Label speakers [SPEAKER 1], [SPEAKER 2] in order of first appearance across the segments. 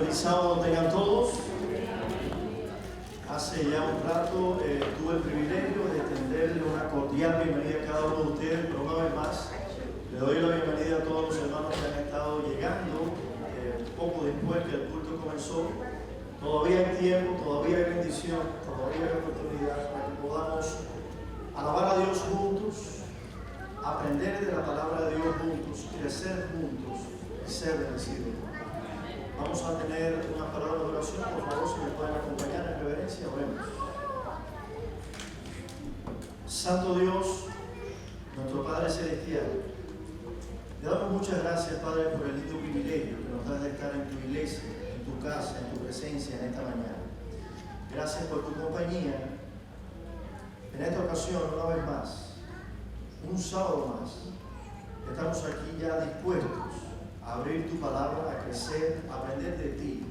[SPEAKER 1] Feliz sábado tengan todos. Hace ya un rato tuve el privilegio de extenderle una cordial bienvenida a cada uno de ustedes, pero una vez más le doy la bienvenida a todos los hermanos que han estado llegando poco después que el culto comenzó. Todavía hay tiempo, todavía hay bendición, todavía hay oportunidad para que podamos alabar a Dios juntos, aprender de la palabra de Dios juntos, crecer juntos y ser bendecidos. Vamos a tener una palabra de oración, por favor, si me pueden acompañar en reverencia, oremos. Santo Dios, nuestro Padre Celestial, le damos muchas gracias, Padre, por el lindo privilegio que nos das de estar en tu iglesia, en tu casa, en tu presencia en esta mañana. Gracias por tu compañía. En esta ocasión, una vez más, un sábado más, estamos aquí ya dispuestos a abrir tu palabra, a crecer, a aprender de ti,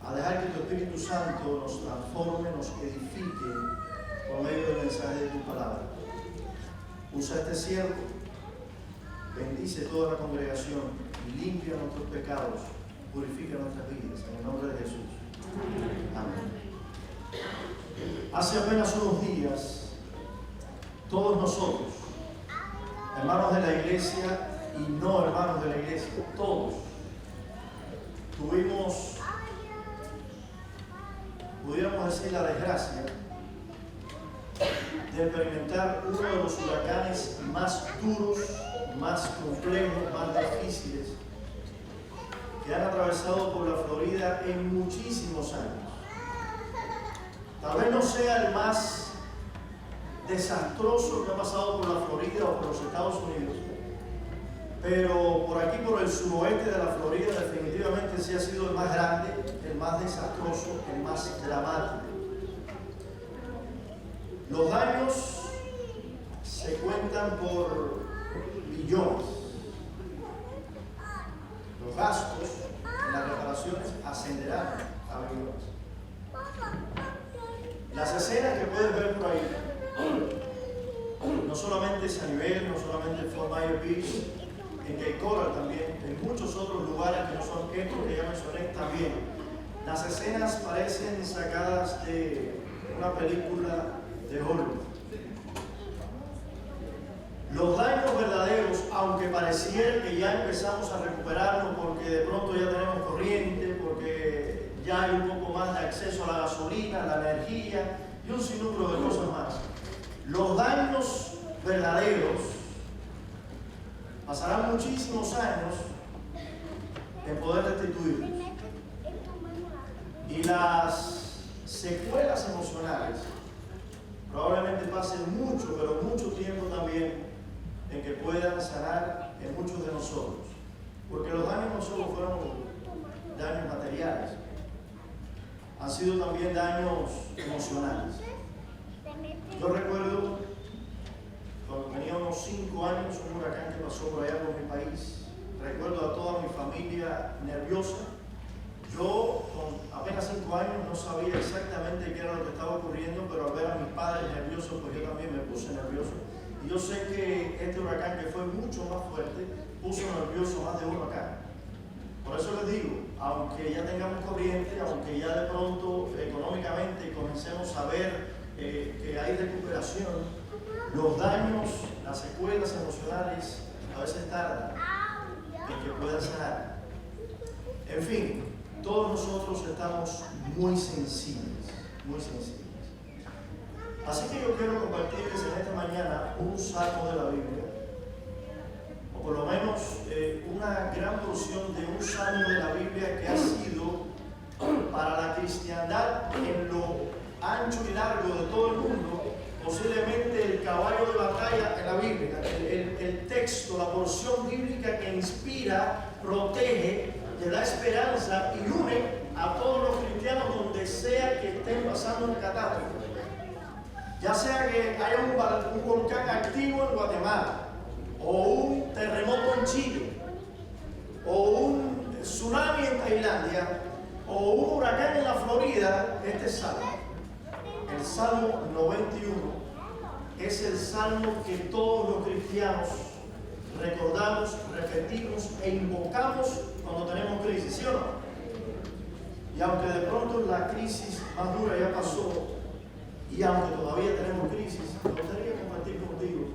[SPEAKER 1] a dejar que tu Espíritu Santo nos transforme, nos edifique por medio del mensaje de tu palabra. Usa este siervo, bendice toda la congregación, limpia nuestros pecados, purifica nuestras vidas, en el nombre de Jesús. Amén. Hace apenas unos días, todos nosotros, hermanos de la iglesia y no hermanos de la iglesia, todos tuvimos, pudiéramos decir, la desgracia de experimentar uno de los huracanes más duros, más complejos, más difíciles que han atravesado por la Florida en muchísimos años. Tal vez no sea el más desastroso que ha pasado por la Florida o por los Estados Unidos, pero por aquí, por el suroeste de la Florida, definitivamente sí ha sido el más grande, el más desastroso, el más dramático. Los daños se cuentan por billones. Los gastos en las reparaciones ascenderán a billones. Las escenas que puedes ver por ahí, no solamente en Sunnyvale, no solamente en Fort Myers Beach, en Cape Coral también, en muchos otros lugares que no son estos que ya mencioné también. Las escenas parecen sacadas de una película de Hollywood. Los daños verdaderos, aunque pareciera que ya empezamos a recuperarnos porque de pronto ya tenemos corriente, porque ya hay un poco más de acceso a la gasolina, a la energía y un sinnúmero de cosas más. Los daños verdaderos pasarán muchísimos años en poder restituirlos. Y las secuelas emocionales probablemente pasen mucho, pero mucho tiempo también en que puedan sanar en muchos de nosotros. Porque los daños no solo fueron daños materiales, han sido también daños emocionales. Yo recuerdo cuando tenía unos 5 años, un huracán que pasó por allá por mi país. Recuerdo a toda mi familia nerviosa. Yo, con apenas 5 años, no sabía exactamente qué era lo que estaba ocurriendo, pero al ver a mis padres nerviosos, pues yo también me puse nervioso. Y yo sé que este huracán, que fue mucho más fuerte, puso nervioso más de uno acá. Por eso les digo, aunque ya tengamos corriente, aunque ya de pronto económicamente comencemos a ver que hay recuperación, los daños, las secuelas emocionales a veces tardan en que puedan sanar. En fin, todos nosotros estamos muy sensibles, muy sensibles. Así que yo quiero compartirles en esta mañana un salmo de la Biblia, o por lo menos una gran porción de un salmo de la Biblia que ha sido para la cristiandad en lo ancho y largo de todo el mundo, posiblemente el caballo de batalla en la Biblia, el texto, la porción bíblica que inspira, protege, le da esperanza y une a todos los cristianos donde sea que estén pasando una catástrofe. Ya sea que haya un volcán activo en Guatemala, o un terremoto en Chile, o un tsunami en Tailandia, o un huracán en la Florida, este salmo, el Salmo 91, es el salmo que todos los cristianos recordamos, repetimos e invocamos cuando tenemos crisis, ¿sí o no? Y aunque de pronto la crisis más dura ya pasó, y aunque todavía tenemos crisis, me gustaría compartir contigo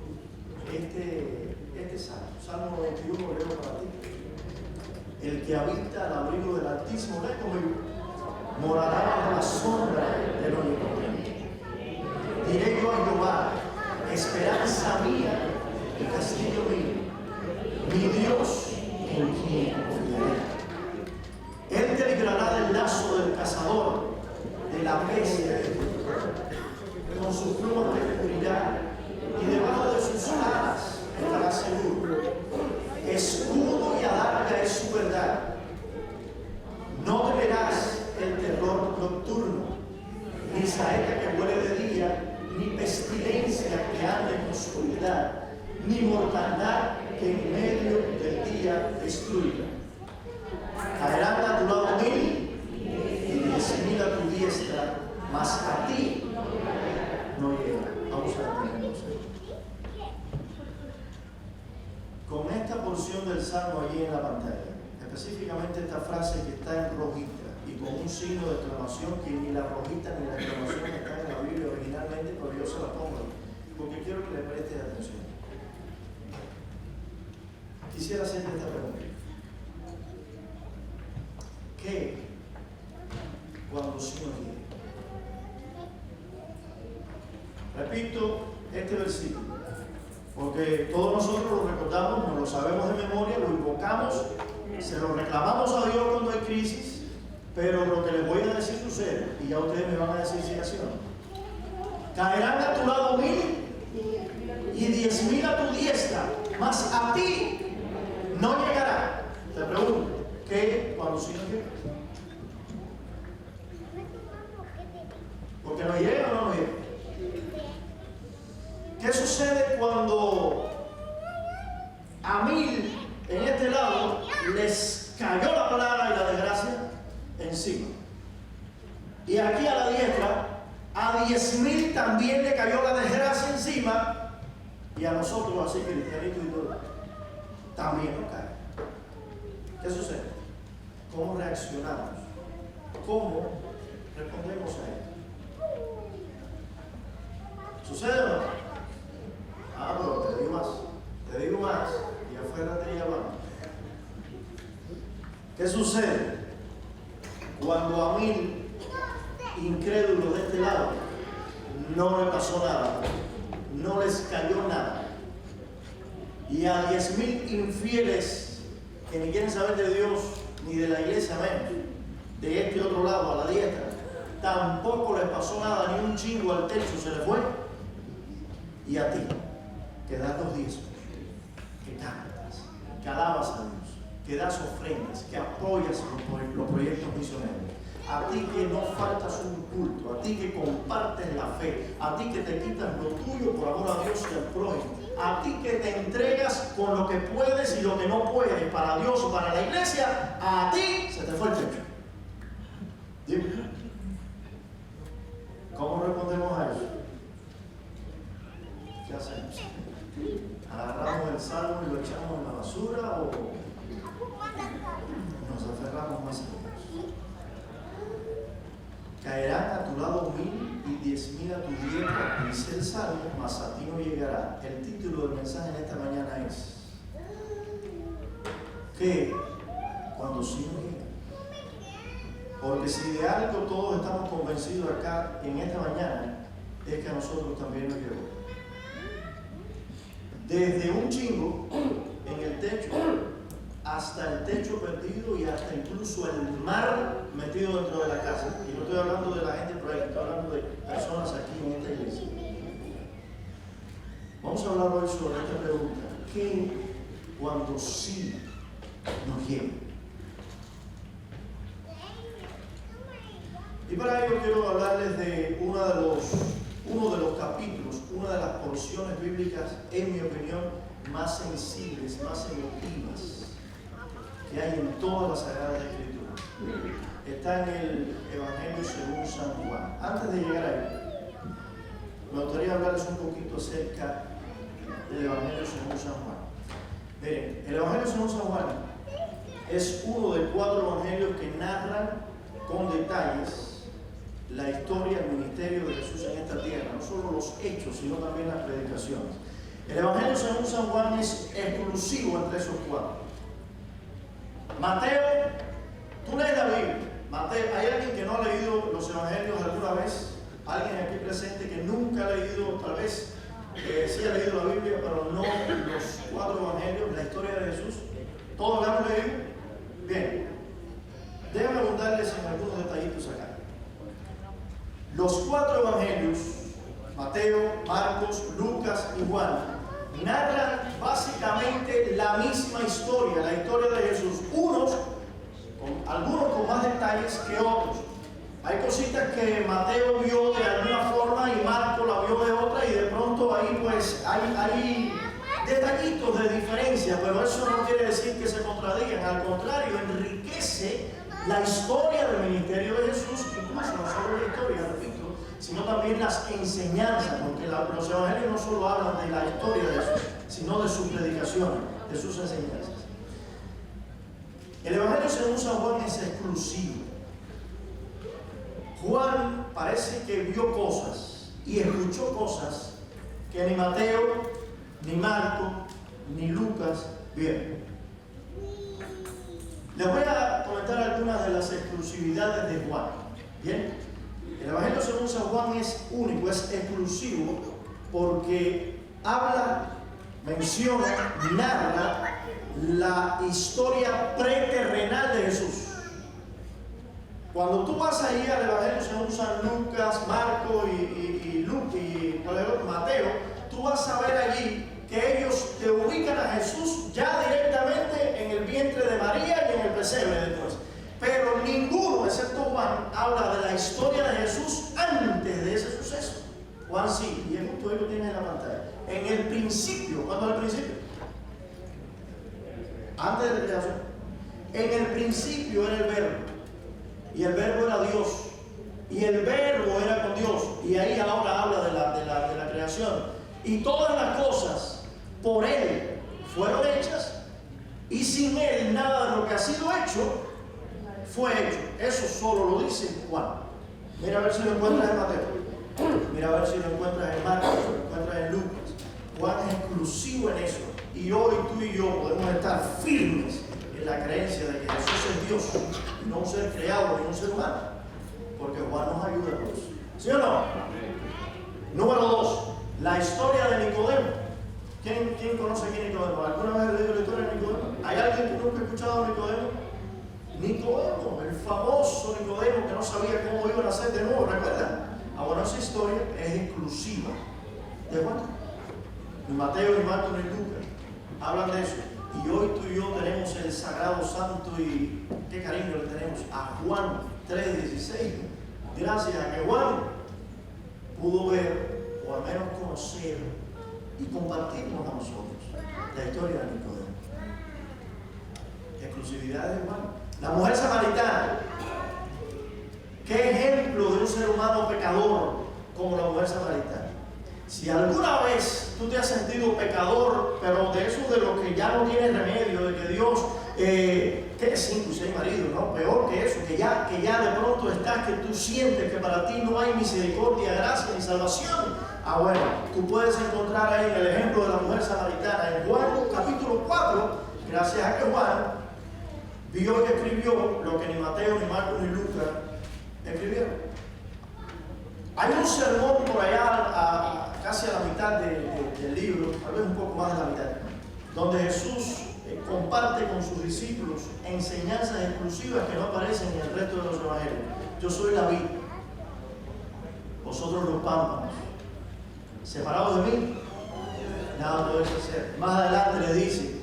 [SPEAKER 1] este salmo. Salmo 91, leo para ti. El que habita al abrigo del Altísimo, lee conmigo, morará bajo la sombra del Omnipotente. Diré yo a Jehová, esperanza mía y castillo mío, mi Dios en quien confiaré. Él te librará del lazo del cazador, de la peste, con sus plumas te cubrirá, y debajo de sus alas estará seguro. Escudo y adarga es su verdad. No temerás el terror nocturno, ni saeta que vuele de día, ni pestilencia que ande en oscuridad, ni mortandad que en medio del día destruya. Caerán a tu lado 1000 y 10.000 a tu diestra, mas a ti no llegará. Vamos a detenernos ahí. Con esta porción del Salmo allí en la pantalla, específicamente esta frase que está en rojita y con un signo de exclamación que ni la rojita ni la exclamación está en la Biblia originalmente, pero yo se la pongo porque quiero que le prestes atención. Quisiera hacerte esta pregunta. ¿Qué cuando sí nos llegue? Repito este versículo, porque todos nosotros lo recordamos, nos lo sabemos de memoria, lo invocamos, se lo reclamamos a Dios cuando hay crisis, pero lo que les voy a decir sucede, y ya ustedes me van a decir si es así o no. Caerán a tu lado 1000 y 10.000 a tu diestra, mas a ti no llegará. Te pregunto, ¿qué cuando sí nos llega? ¿Porque no llega o no llega? ¿Qué sucede cuando a 1000 en este lado les cayó la plaga y la desgracia encima? Y aquí a la diestra, a 10.000 también le cayó la desgracia encima, y a nosotros, así cristianitos y todo, también nos cae. ¿Qué sucede? ¿Cómo reaccionamos? ¿Cómo respondemos a él? ¿Sucede o no? Pero te digo más, y afuera te llaman. ¿Qué sucede? Cuando a 1000 incrédulos de este lado no le pasó nada, no les cayó nada, y a 10.000 infieles que ni quieren saber de Dios ni de la iglesia menos, de este otro lado, a la diestra, tampoco les pasó nada, ni un chingo al techo se le fue, y a ti, que das los diezmos, que cantas, que alabas a Dios, que das ofrendas, que apoyas los proyectos misioneros, a ti que no faltas un culto, a ti que compartes la fe, a ti que te quitas lo tuyo por amor a Dios y al prójimo, a ti que te entregas con lo que puedes y lo que no puedes para Dios o para la iglesia, a ti se te fue el techo. Dime, ¿cómo respondemos a eso? ¿Qué hacemos? ¿Agarramos el salmo y lo echamos en la basura o nos aferramos más a Dios? Caerán a tu lado 1000 y 10.000 a tu diestra, dice el salmo, mas a ti no llegará. El título del mensaje en esta mañana es ¿qué cuando sí nos llega? Porque si de algo todos estamos convencidos acá en esta mañana, es que a nosotros también nos llegó. Desde un chingo en el techo hasta el techo perdido y hasta incluso el mar metido dentro de la casa. Y no estoy hablando de la gente por ahí, estoy hablando de personas aquí en esta iglesia. Vamos a hablar hoy sobre esta pregunta. ¿Qué cuando sí nos llega? Y para ello quiero hablarles de uno de los capítulos, una de las porciones bíblicas, en mi opinión, más sensibles, más emotivas que hay en todas las Sagradas Escrituras. Está en el Evangelio según San Juan. Antes de llegar ahí, me gustaría hablarles un poquito acerca del Evangelio según San Juan. Miren, el Evangelio según San Juan es uno de 4 evangelios que narran con detalles la historia del ministerio de Jesús en esta tierra, no solo los hechos, sino también las predicaciones. El Evangelio según San Juan es exclusivo entre esos cuatro. Mateo, tú lees la Biblia. Mateo, ¿hay alguien que no ha leído los Evangelios alguna vez? ¿Alguien aquí presente que nunca ha leído, tal vez sí ha leído la Biblia, pero no los cuatro Evangelios, la historia de Jesús? ¿Todos la han leído? Bien. Déjenme abundarles en algunos detallitos acá. Los cuatro Evangelios, Mateo, Marcos, Lucas y Juan, narran básicamente la misma historia, la historia de Jesús. Algunos con más detalles que otros. Hay cositas que Mateo vio de alguna forma y Marcos la vio de otra, y de pronto ahí pues hay detallitos de diferencia, pero eso no quiere decir que se contradigan. Al contrario, enriquece la historia del ministerio de Jesús, incluso no solo la historia, repito, sino también las enseñanzas, porque los evangelios no solo hablan de la historia de Jesús, sino de sus predicaciones, de sus enseñanzas. El Evangelio según San Juan es exclusivo. Juan parece que vio cosas y escuchó cosas que ni Mateo, ni Marcos, ni Lucas vieron. Les voy a comentar algunas de las exclusividades de Juan. Bien, el Evangelio según San Juan es único, es exclusivo, porque habla, menciona, narra la historia preterrenal de Jesús. Cuando tú vas ahí al Evangelio según San Lucas, Marcos y Mateo, tú vas a ver allí que ellos te ubican a Jesús ya directamente en el vientre de María y en el pesebre después. Pero ninguno, excepto Juan, habla de la historia de Jesús antes de ese suceso. Juan sí, y es justo ahí lo tienes en la pantalla. En el principio, ¿cuándo es el principio? Antes de la creación. En el principio era el Verbo, y el Verbo era Dios, y el Verbo era con Dios, y ahí ahora habla de la creación. Y todas las cosas por Él fueron hechas, y sin Él nada de lo que ha sido hecho fue hecho. Eso solo lo dice Juan. Mira a ver si lo encuentras en Mateo, mira a ver si lo encuentras en Marcos, si lo encuentras en Lucas. Juan es exclusivo en eso, y hoy tú y yo podemos estar firmes en la creencia de que Jesús es Dios, y no un ser creado ni un ser humano, porque Juan nos ayuda a eso. ¿Sí o no? Número 2, la historia de Nicodemo. ¿Quién conoce aquí a Nicodemo? ¿Alguna vez ha leído la historia de Nicodemo? ¿Hay alguien que nunca ha escuchado a Nicodemo? Nicodemo, el famoso Nicodemo que no sabía cómo iba a nacer de nuevo, ¿recuerdan? Bueno, esa historia es exclusiva de Juan. Ni Mateo, ni Marcos, ni Lucas hablan de eso. Y hoy tú y yo tenemos el Sagrado Santo, y qué cariño le tenemos a Juan 3:16. Gracias a que Juan pudo ver, o al menos conocer, y compartirnos a nosotros la historia de Nicodemo. Exclusividad de Juan. La mujer samaritana. ¿Qué ejemplo de un ser humano pecador como la mujer samaritana? Si alguna vez tú te has sentido pecador, pero de eso de lo que ya no tiene remedio, de que Dios, que es incluso hay marido, ¿no? Peor que eso, que ya de pronto estás, que tú sientes que para ti no hay misericordia, gracia ni salvación. Bueno, tú puedes encontrar ahí el ejemplo de la mujer samaritana en Juan capítulo 4, gracias a que Juan vio y escribió lo que ni Mateo, ni Marcos, ni Lucas escribieron. Hay un sermón por allá, casi a la mitad del libro, tal vez un poco más de la mitad, donde Jesús comparte con sus discípulos enseñanzas exclusivas que no aparecen en el resto de los evangelios. Yo soy la vid, vosotros los pámpanos. Separados de mí, nada podéis hacer. Más adelante le dice,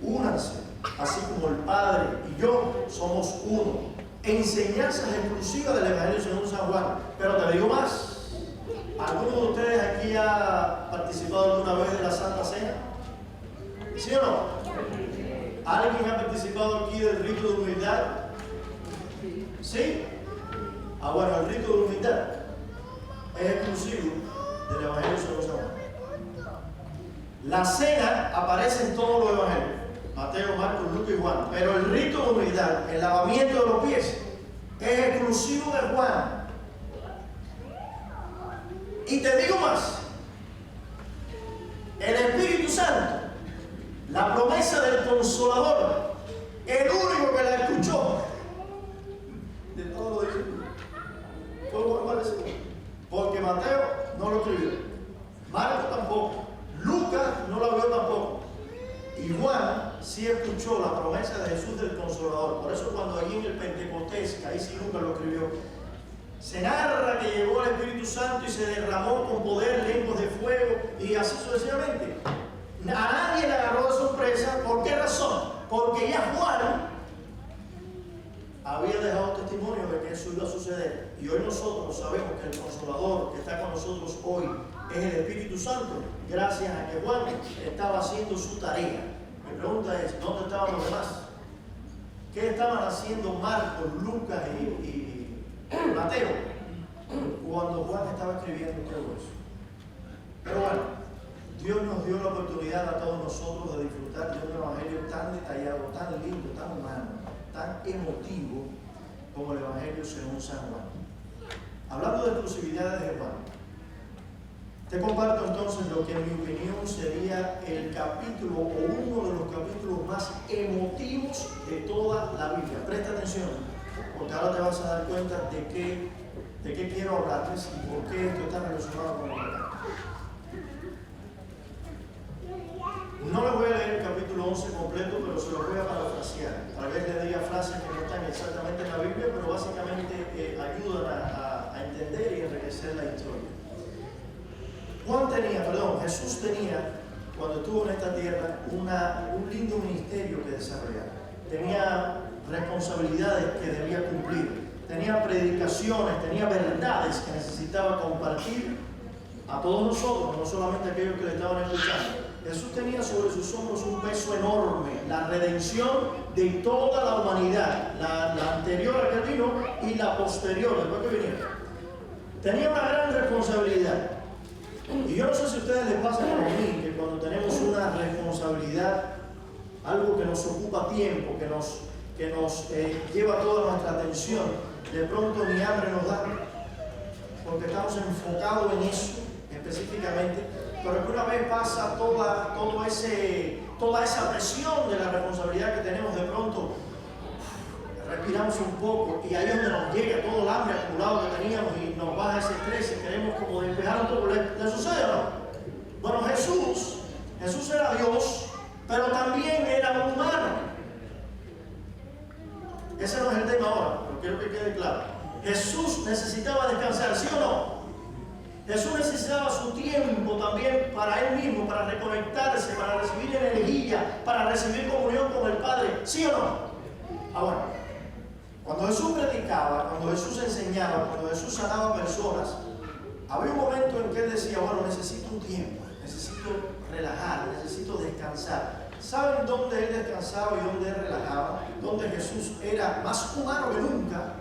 [SPEAKER 1] únanse, así como el Padre y yo somos uno. Enseñanzas exclusivas del Evangelio según San Juan. Pero te digo más, ¿alguno de ustedes aquí ha participado alguna vez de la Santa Cena? ¿Sí o no? ¿Alguien ha participado aquí del rito de humildad? ¿Sí? Bueno, el rito de humildad es exclusivo del Evangelio según San Juan. La cena aparece en todos los evangelios, Mateo, Marcos, Lucas y Juan, pero el rito de humildad, el lavamiento de los pies, es exclusivo de Juan. Y te digo más, el Espíritu Santo, la promesa del Consolador, el único que la escuchó de todos los discípulos fue Juan Marcelo, porque Mateo no lo escribió, Marcos tampoco, Lucas no lo vio tampoco, y Juan sí escuchó la promesa de Jesús del Consolador. Por eso cuando allí en el Pentecostés, que ahí sí Lucas lo escribió, se narra que llegó el Espíritu Santo y se derramó con poder, lenguas de fuego y así sucesivamente. A nadie le agarró de sorpresa. ¿Por qué razón? Porque ya Juan había dejado testimonio de que eso iba a suceder. Y hoy nosotros sabemos que el Consolador que está con nosotros hoy es el Espíritu Santo, gracias a que Juan estaba haciendo su tarea. Mi pregunta es, ¿dónde estaban los demás? ¿Qué estaban haciendo Marcos, Lucas y Mateo cuando Juan estaba escribiendo todo eso? Pero bueno, Dios nos dio la oportunidad a todos nosotros de disfrutar de un evangelio tan detallado, tan lindo, tan humano, tan emotivo como el evangelio según San Juan. Hablando de exclusividades de Juan, te comparto entonces lo que en mi opinión sería el capítulo o uno de los capítulos más emotivos de toda la Biblia. Presta atención, porque ahora te vas a dar cuenta de qué quiero hablarles y por qué esto está relacionado con el pecado. No les voy a leer el capítulo 11 completo, pero se los voy a parafrasear. Tal vez le diga frases que no están exactamente en la Biblia, pero básicamente ayudan a entender y enriquecer la historia. Jesús tenía, cuando estuvo en esta tierra, un lindo ministerio que desarrollar. Tenía responsabilidades que debía cumplir. Tenía predicaciones, tenía verdades que necesitaba compartir a todos nosotros, no solamente a aquellos que le estaban escuchando. Jesús tenía sobre sus hombros un peso enorme, la redención de toda la humanidad, la anterior a que vino y la posterior, después que viniera. Tenía una gran responsabilidad. Y yo no sé si a ustedes les pasa como a mí, que cuando tenemos una responsabilidad, algo que nos ocupa tiempo, que nos lleva toda nuestra atención, de pronto ni hambre nos da, porque estamos enfocados en eso específicamente, pero que una vez pasa toda esa presión de la responsabilidad que tenemos, de pronto respiramos un poco y ahí es donde nos llega todo el hambre acumulado que teníamos y nos baja ese estrés y queremos como despejar un poco. ¿Le sucede o no? Bueno, Jesús era Dios, pero también era humano. Ese no es el tema ahora, pero quiero que quede claro. Jesús necesitaba descansar, ¿sí o no? Jesús necesitaba su tiempo también para Él mismo, para reconectarse, para recibir energía, para recibir comunión con el Padre, ¿sí o no? Ahora, cuando Jesús predicaba, cuando Jesús enseñaba, cuando Jesús sanaba personas, había un momento en que Él decía, bueno, necesito un tiempo, necesito relajar, necesito descansar. ¿Saben dónde Él descansaba y dónde Él relajaba? Donde Jesús era más humano que nunca,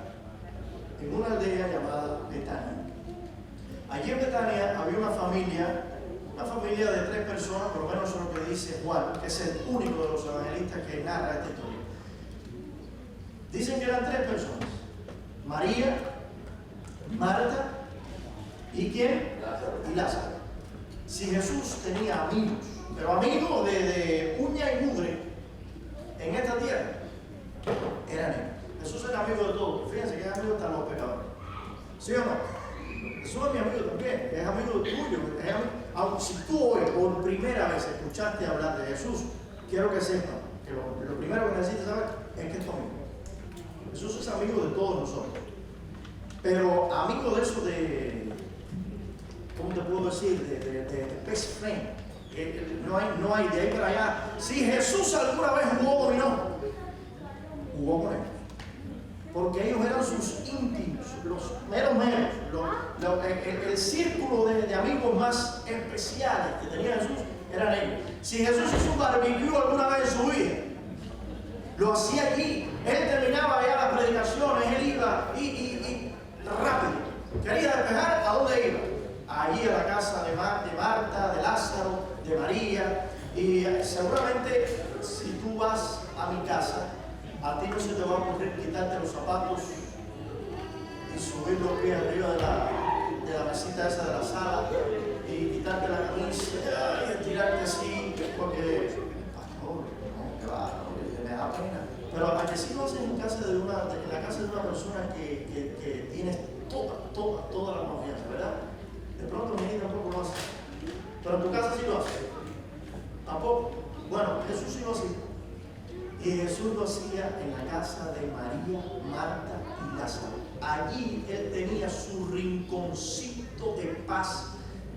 [SPEAKER 1] en una aldea llamada Betania. Allí en Betania había una familia de 3 personas, por lo menos eso es lo que dice Juan, que es el único de los evangelistas que narra esta historia. Dicen que eran 3 personas: María, Marta y ¿quién? Y Lázaro. Si Jesús tenía amigos, pero amigos de uña y mugre en esta tierra, eran ellos. Jesús era amigo de todos. Fíjense que es amigo hasta los pecadores. ¿Sí o no? Jesús es mi amigo también, es amigo tuyo. Aunque si tú hoy por primera vez escuchaste hablar de Jesús, quiero que sepas que lo primero que necesitas saber es que es tu amigo. Jesús es amigo de todos nosotros. Pero amigo de eso ¿cómo te puedo decir? De best friend. No hay de ahí para allá. Si Jesús alguna vez jugó dominó, jugó con ellos. Porque ellos eran sus íntimos, los meros, el círculo de amigos más especiales que tenía Jesús eran ellos. Si Jesús hizo un barbecue alguna vez en su vida, lo hacía allí. Él terminaba ya las predicaciones, él iba y rápido. Quería despejar, ¿a dónde iba? Allí a la casa de Marta, de Lázaro, de María. Y seguramente si tú vas a mi casa, a ti no se te va a ocurrir quitarte los zapatos y subir los pies arriba de la mesita esa de la sala y quitarte la camisa y estirarte así, porque, pastor, no, que va, no, me da pena. Pero a que sí lo haces en la casa de una persona que tienes toda la confianza, ¿verdad? De pronto mi hija tampoco lo hace. Pero en tu casa sí lo hace. Tampoco. Bueno, Jesús sí lo hacía. Y Jesús lo hacía en la casa de María, Marta y Lázaro. Allí él tenía su rinconcito de paz,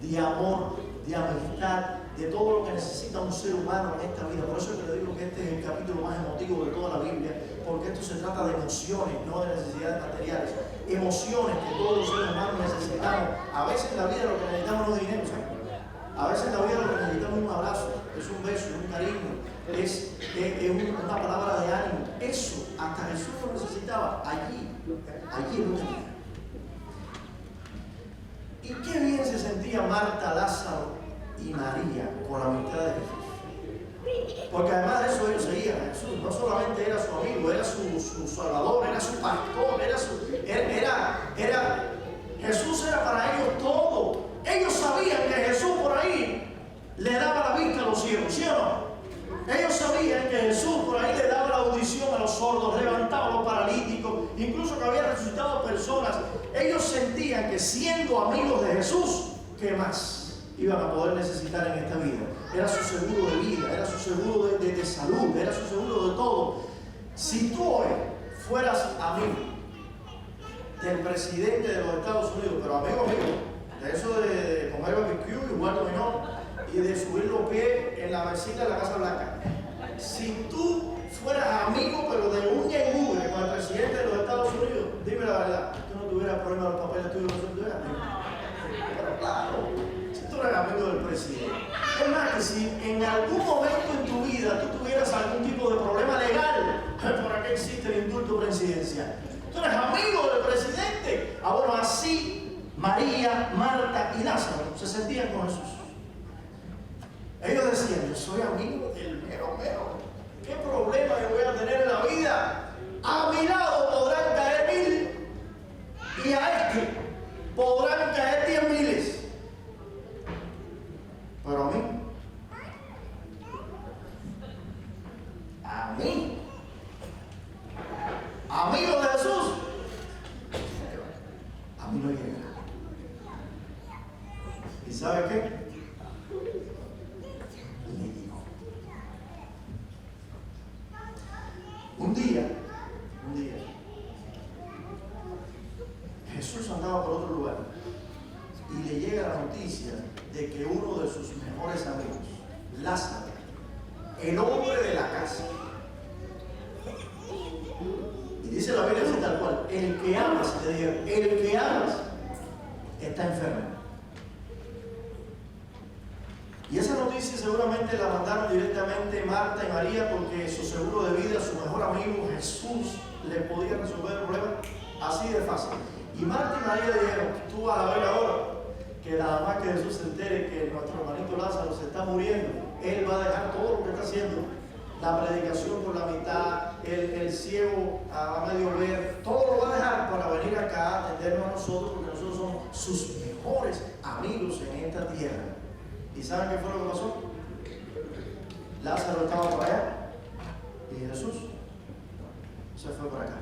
[SPEAKER 1] de amor, de amistad, de todo lo que necesita un ser humano en esta vida. Por eso es que le digo que este es el capítulo más emotivo de toda la Biblia, porque esto se trata de emociones, no de necesidades materiales. Emociones que todos los seres humanos necesitamos. A veces en la vida lo que necesitamos no es dinero, ¿sabes? A veces en la vida lo que necesitamos es un abrazo, es un beso, es un cariño, es una palabra de ánimo. Eso, hasta Jesús lo necesitaba. Allí lo tenía. Y qué bien se sentía Marta, Lázaro y María con la amistad de Jesús. Porque además de eso ellos seguían a Jesús. No solamente era su amigo, era su salvador, era su pastor, Jesús era para ellos todo. Ellos sabían que Jesús por ahí le daba la vista a los ciegos, ¿sí o no? Ellos sabían que Jesús por ahí le daba la audición a los sordos, levantaba a los paralíticos, incluso que había resucitado personas. Ellos sentían que siendo amigos de Jesús, ¿qué más iban a poder necesitar en esta vida? Era su seguro de vida, era su seguro de salud, era su seguro de todo. Si tú hoy fueras amigo del presidente de los Estados Unidos, pero amigo, de eso de comer barbecue y jugar dominó y de subir los pies en la mesita de la Casa Blanca. Si tú fueras amigo, pero de uña y mugre con el presidente de los Estados Unidos, dime la verdad, tú no tuvieras problema de los papeles tuyos, no tú eres amigo. Pero claro, si tú eres amigo del presidente. Es más, que si en algún momento en tu vida tú tuvieras algún tipo de problema legal, ¿por qué existe el indulto presidencial? Tú eres amigo del presidente. Ah, bueno, así María, Marta y Lázaro se sentían con Jesús. Ellos decían, yo soy amigo del mero mero. ¿Qué problema yo voy a tener en la vida? A mi lado podrán caer 1000 y a este podrán caer 10.000. Pero a mí, amigo de Jesús, a mí no llega. ¿Y sabe qué? Le digo. Un día, Jesús andaba por otro lugar y le llega la noticia de que uno de sus mejores amigos, Lázaro, el hombre de la casa, y dice la Biblia así tal cual, el que amas, te digo, el que amas está enfermo. Y esa noticia seguramente la mandaron directamente Marta y María, porque su seguro de vida, su mejor amigo Jesús, le podía resolver el problema así de fácil. Y Marta y María dijeron, tú vas a ver ahora que nada más que Jesús se entere que nuestro hermanito Lázaro se está muriendo, él va a dejar todo lo que está haciendo, la predicación por la mitad, el ciego a medio ver, todo lo va a dejar para venir acá a atendernos a nosotros, porque nosotros somos sus mejores amigos en esta tierra. ¿Y saben qué fue lo que pasó? Lázaro estaba por allá y Jesús se fue por acá.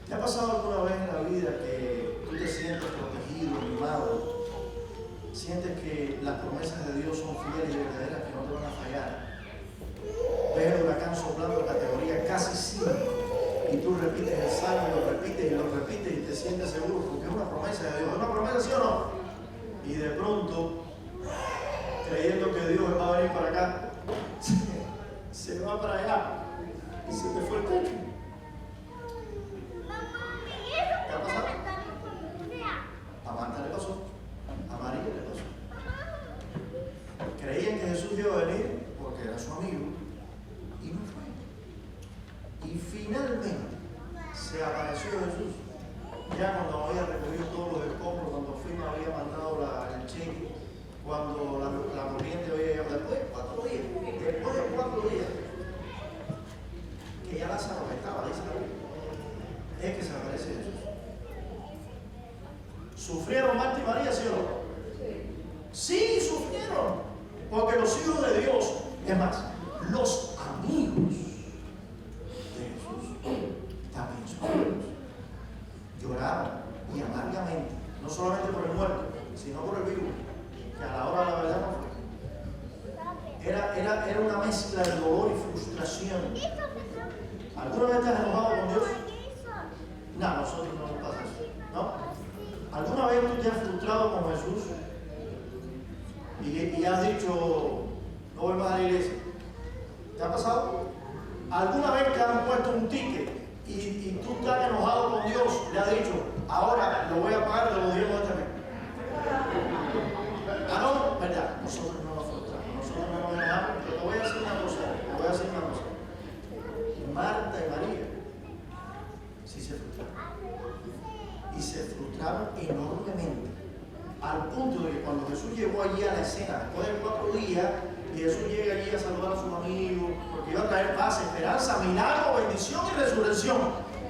[SPEAKER 1] ¿Te ha pasado alguna vez en la vida que tú te sientes protegido, mimado? Sientes que las promesas de Dios son fieles y verdaderas, que no te van a fallar. Ves el huracán soplando categoría casi 5 y tú repites el salmo y lo repites y te sientes seguro porque es una promesa de Dios. ¿Es una promesa, sí o no? Y de pronto, creyendo que Dios va a venir para acá, se va para allá y se te fue el techo. ¿Qué ha pasado? A Marta le pasó, a María le pasó. Creían que Jesús iba a venir porque era su amigo y no fue. Y finalmente se apareció Jesús. Ya cuando había recogido todos los escombros, cuando FEMA había mandado el cheque, cuando la corriente había llegado, después de 4 días, que ya Lázaro Sí, sufrieron. Porque los hijos de Dios, es más, los amigos de Jesús también sufrieron. Lloraron y amargamente, no solamente por el muerto, sino por el vivo, que a la hora de la verdad no fue. Era una mezcla de dolor y frustración. ¿Alguna vez te has enojado con Dios? No, nosotros no nos pasa eso, ¿no? ¿Alguna vez tú te has frustrado con Jesús y has dicho, no voy más a la iglesia? ¿Te ha pasado? ¿Alguna vez te han puesto un ticket y tú estás enojado con Dios? Le has dicho, ahora lo voy a pagar de los diezmos de este mes. Ah, no, verdad, nosotros no nos frustramos, nosotros no nos enojamos, pero te voy a decir una cosa, Marta y María sí se frustraron. Y se frustraron enormemente, al punto de que cuando Jesús llegó allí a la escena, después de 4 días, y Jesús llega allí a saludar a sus amigos, porque iba a traer paz, esperanza, milagro, bendición y resurrección.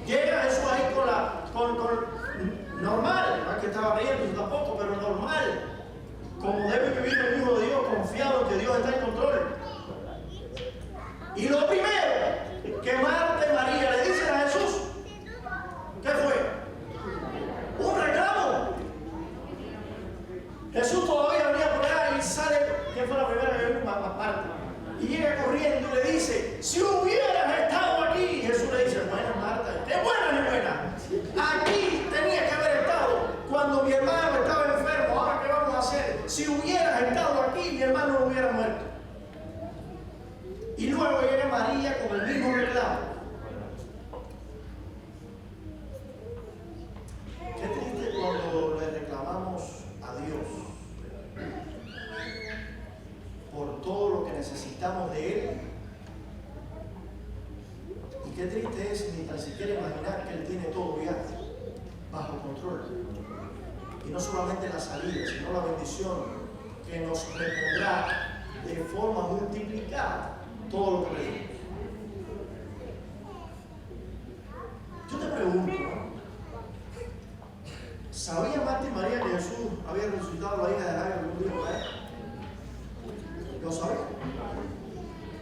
[SPEAKER 1] Llega Jesús ahí con normal, no es que estaba riendo tampoco, pero normal, como debe vivir el Hijo de Dios, confiado que Dios está en control. Y lo primero que Marta y María le dicen a Jesús, ¿qué fue? Un reclamo. Jesús todavía venía por allá y sale, que fue la primera que vimos, Marta, y llega corriendo y le dice, si hubieras estado aquí. Jesús le dice, bueno, Marta, ¿qué buena ni buena? Aquí tenía que haber estado cuando mi hermano estaba enfermo. Ahora, ¿qué vamos a hacer? Si hubieras estado aquí, mi hermano no hubiera muerto. Y luego llega María con el mismo reclamo. Qué triste cuando le reclamamos a Dios por todo lo que necesitamos de Él. Y qué triste es ni tan siquiera imaginar que Él tiene todo ya bajo control. Y no solamente la salida, sino la bendición que nos repondrá de forma multiplicada todo lo que pedimos. Yo te pregunto, ¿no? ¿Sabía Marta y María que Jesús había resucitado a la hija de Jairo algún día para él? ¿Lo sabía?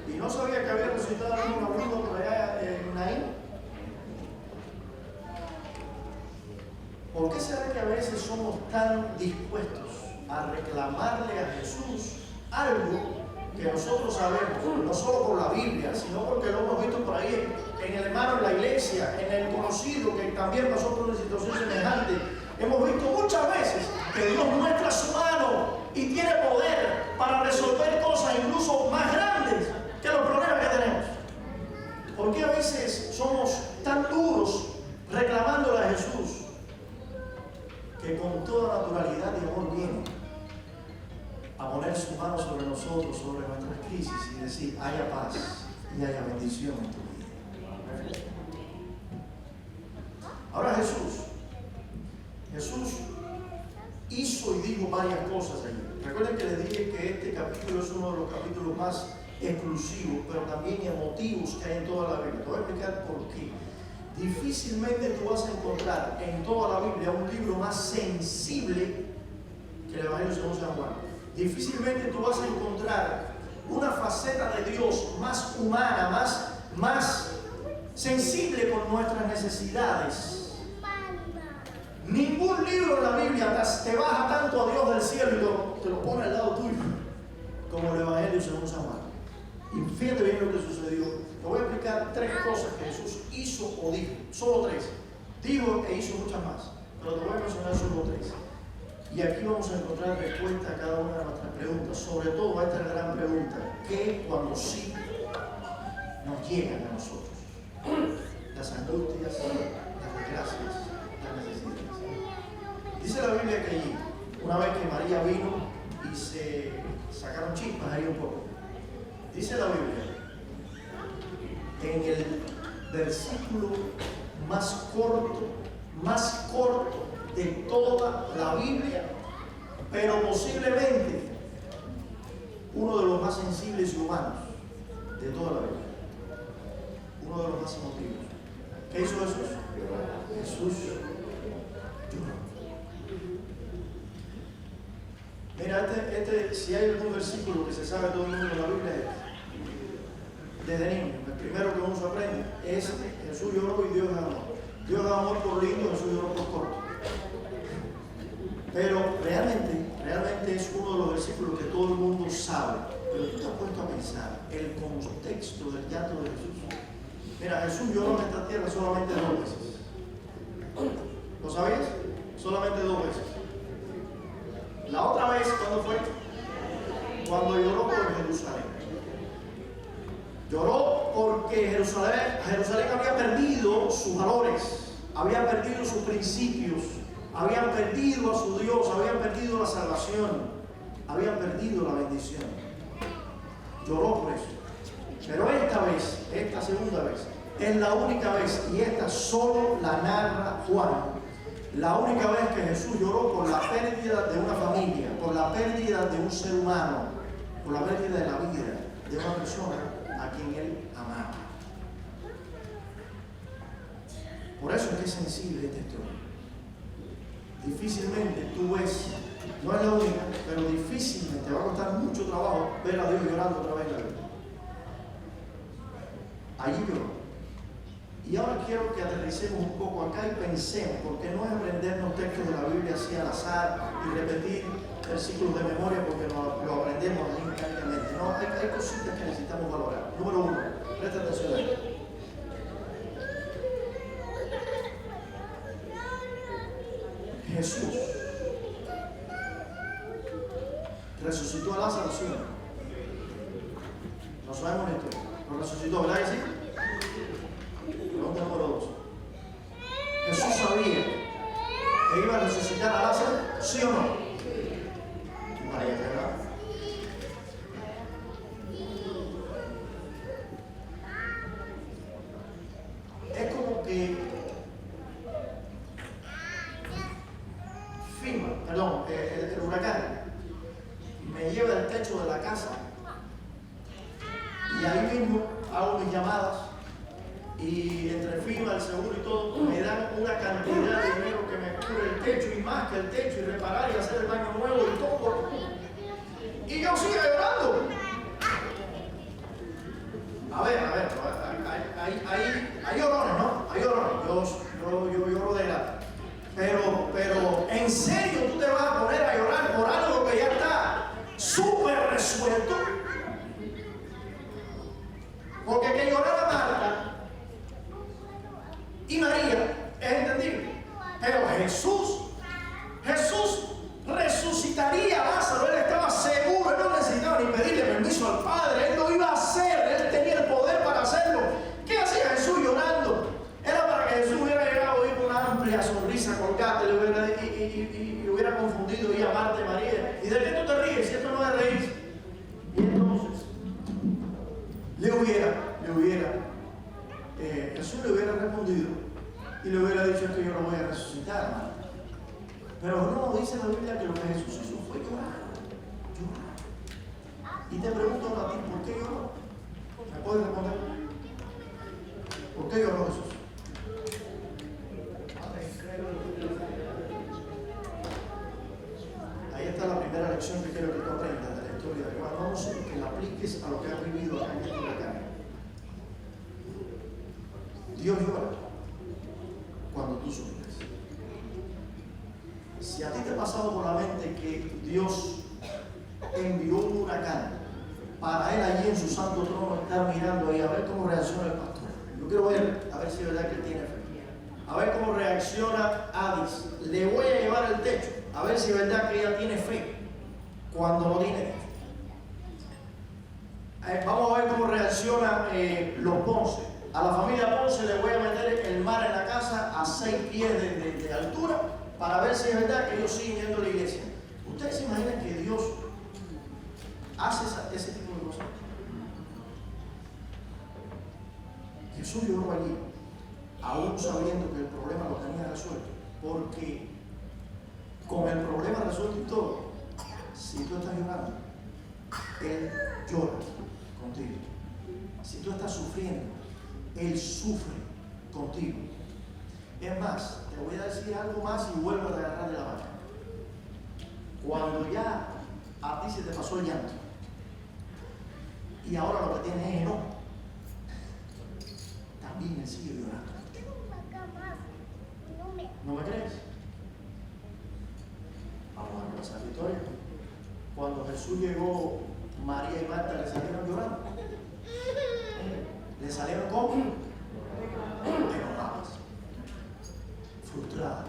[SPEAKER 1] ¿Y no sabía que había resucitado a una bruja por allá en Naín? ¿Por qué será que a veces somos tan dispuestos a reclamarle a Jesús algo que nosotros sabemos, no solo por la Biblia, sino porque lo hemos visto por ahí en el hermano en la iglesia, en el conocido que también pasó por una situación semejante? Hemos visto muchas veces que Dios muestra su mano y tiene poder para resolver cosas incluso más grandes que los problemas que tenemos. ¿Por qué a veces somos tan duros reclamándole a Jesús que con toda naturalidad y amor viene a poner su mano sobre nosotros, sobre nuestras crisis y decir, haya paz y haya bendición en tu vida? Ahora Jesús hizo y dijo varias cosas allí. Recuerden que les dije que este capítulo es uno de los capítulos más exclusivos, pero también emotivos que hay en toda la Biblia. Te voy a explicar por qué. Difícilmente tú vas a encontrar en toda la Biblia un libro más sensible que el Evangelio según San Juan. Difícilmente tú vas a encontrar una faceta de Dios más humana, más sensible con nuestras necesidades. Ningún libro en la Biblia te baja tanto a Dios del cielo y te lo pone al lado tuyo como el Evangelio según San Juan. Y fíjate bien lo que sucedió. Te voy a explicar 3 cosas que Jesús hizo o dijo. Solo 3. Dijo e hizo muchas más, pero te voy a mencionar solo 3. Y aquí vamos a encontrar respuesta a cada una de nuestras preguntas, sobre todo a esta gran pregunta, ¿qué cuando sí nos llegan a nosotros? Las angustias, las desgracias, las necesidades. Dice la Biblia que allí, una vez que María vino y se sacaron chispas ahí un poco, dice la Biblia, en el versículo más corto de toda la Biblia, pero posiblemente uno de los más sensibles y humanos de toda la Biblia, uno de los más emotivos. ¿Qué hizo Jesús? Jesús lloró. Mira, si hay algún versículo que se sabe todo el mundo en la Biblia, desde niño, el primero que uno se aprende es Jesús lloró y Dios es amor. Dios es amor por lindo, Jesús lloró por corto. Pero realmente es uno de los versículos que todo el mundo sabe. Pero tú te has puesto a pensar el contexto del llanto de Jesús. Mira, Jesús lloró en esta tierra solamente 2 veces. ¿Lo sabías? Solamente 2 veces. La otra vez, ¿cuándo fue? Cuando lloró por Jerusalén. Lloró porque Jerusalén había perdido sus valores, había perdido sus principios, habían perdido a su Dios, habían perdido la salvación, habían perdido la bendición. Lloró por eso. Pero esta segunda vez, es la única vez, y esta solo la narra Juan, la única vez que Jesús lloró por la pérdida de una familia, por la pérdida de un ser humano, por la pérdida de la vida de una persona a quien él amaba. Por eso es que es sensible esta historia. Difícilmente tú ves, no es la única, pero difícilmente va a costar mucho trabajo ver a Dios llorando otra vez en la vida. Allí lloró. Y ahora quiero que aterricemos un poco acá y pensemos, porque no es aprendernos textos de la Biblia así al azar y repetir versículos de memoria porque lo aprendemos así mecánicamente. No, hay cositas que necesitamos valorar. Número 1, presta atención a esto. Jesús resucitó a Lázaro, ¿sí? No sabemos esto. Lo resucitó, ¿verdad que sí? Pregunta número 2. ¿Jesús sabía que iba a resucitar a Lázaro? ¿Sí o no? María, ¿verdad? Es como que el huracán me lleva al techo de la casa y ahí mismo hago mis llamadas y entre FEMA, el seguro y todo me dan una cantidad de dinero que me cubre el techo y más que el techo y reparar y hacer el baño nuevo y todo, y yo sigo llorando. A ver, hay horrores, ¿no? Hay horrores. Yo lloro de la. Pero en serio tú te vas a poner a llorar por algo que ya está súper resuelto. Porque que llorara Marta y María es entendible. Pero Jesús resucitaría a Lázaro. Él estaba seguro, él no necesitaba ni pedirle permiso al Padre, él lo iba a hacer, él tenía el poder para hacerlo. ¿Qué hacía Jesús llorando? Era para que Jesús hubiera llegado ahí con una amplia sonrisa colgada y hubiera confundido y a Marta y María. ¿Y de qué tú te ríes? Si esto no es reír. Y entonces Jesús le hubiera respondido y le hubiera dicho que yo lo voy a resucitar, Marta. Pero no, dice la Biblia que lo que Jesús hizo fue llorar. Y te pregunto a ti, ¿por qué lloró? ¿Me puedes responder? ¿Por qué lloró Jesús? Ahí está la primera lección que quiero que tú aprendas de la historia de Juan 11 y que la apliques a lo que has vivido acá en esta huracán. Dios llora cuando tú sufres. Si a ti te ha pasado por la mente que Dios envió un huracán para él allí en su santo trono estar mirando ahí a ver cómo reacciona el pastor. Yo quiero ver, a ver si es verdad que él tiene fe. A ver cómo reacciona Adis. Le voy a llevar al techo. A ver si es verdad que ella tiene fe cuando no tiene techo. Vamos a ver cómo reacciona los Ponce. A la familia Ponce le voy a meter el mar en la casa a 6 pies de altura para ver si es verdad que ellos siguen yendo a la iglesia. ¿Ustedes se imaginan que Dios hace ese tipo de cosas? Jesús lloró allí, aún sabiendo que el problema lo tenía resuelto, porque con el problema resuelto y todo, si tú estás llorando, Él llora contigo. Si tú estás sufriendo, Él sufre contigo. Es más, te voy a decir algo más y vuelvo a agarrar de la vaca. Cuando ya a ti se te pasó el llanto. Y ahora lo que tienes es enojo. También él sigue llorando. ¿No me crees? Vamos a repasar la historia. Cuando Jesús llegó, María y Marta le salieron llorando. Le salieron como enojadas, frustradas.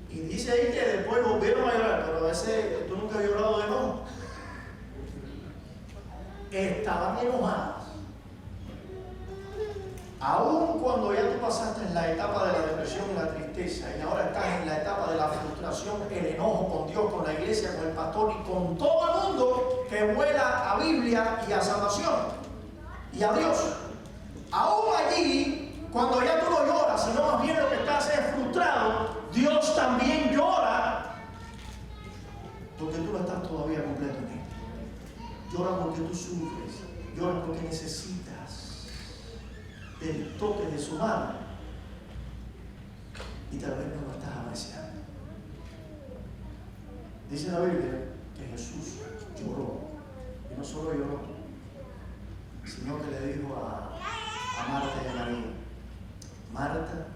[SPEAKER 1] Y dice ahí que después volvieron a llorar, pero tú nunca has llorado de enojo. Estaban enojadas. Aún cuando ya tú pasaste en la etapa de la depresión y la tristeza, y ahora estás en la etapa de la frustración, el enojo con Dios, con la iglesia, con el pastor y con todo el mundo que vuela a Biblia y a salvación y a Dios. Aún allí, cuando ya tú no lloras, sino más bien lo que estás es frustrado, Dios también llora porque tú no estás todavía completo en Él. Llora porque tú sufres, llora porque necesitas del toque de su mano y tal vez no lo estás apreciando. Dice la Biblia que Jesús lloró, y no solo lloró, sino que le dijo a Marta y a María: Marta,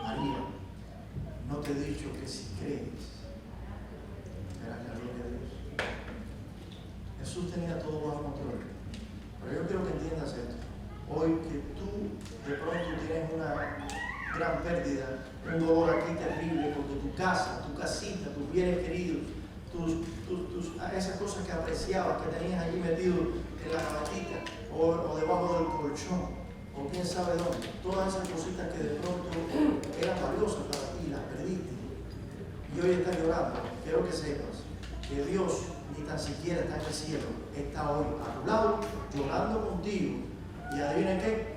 [SPEAKER 1] María, no te he dicho que si crees verás la gloria de Dios. Jesús tenía todo bajo control, pero yo quiero que entiendas esto. Hoy que tú de pronto tienes una gran pérdida, un dolor aquí terrible, porque tu casa, tu casita, tus bienes queridos, esas cosas que apreciabas, que tenías allí metido en la gavetita o debajo del colchón, o quién sabe dónde, todas esas cositas que de pronto eran valiosas para ti, las perdiste y hoy estás llorando. Quiero que sepas que Dios ni tan siquiera está en el cielo, está hoy a tu lado, llorando contigo. Y adivinen qué,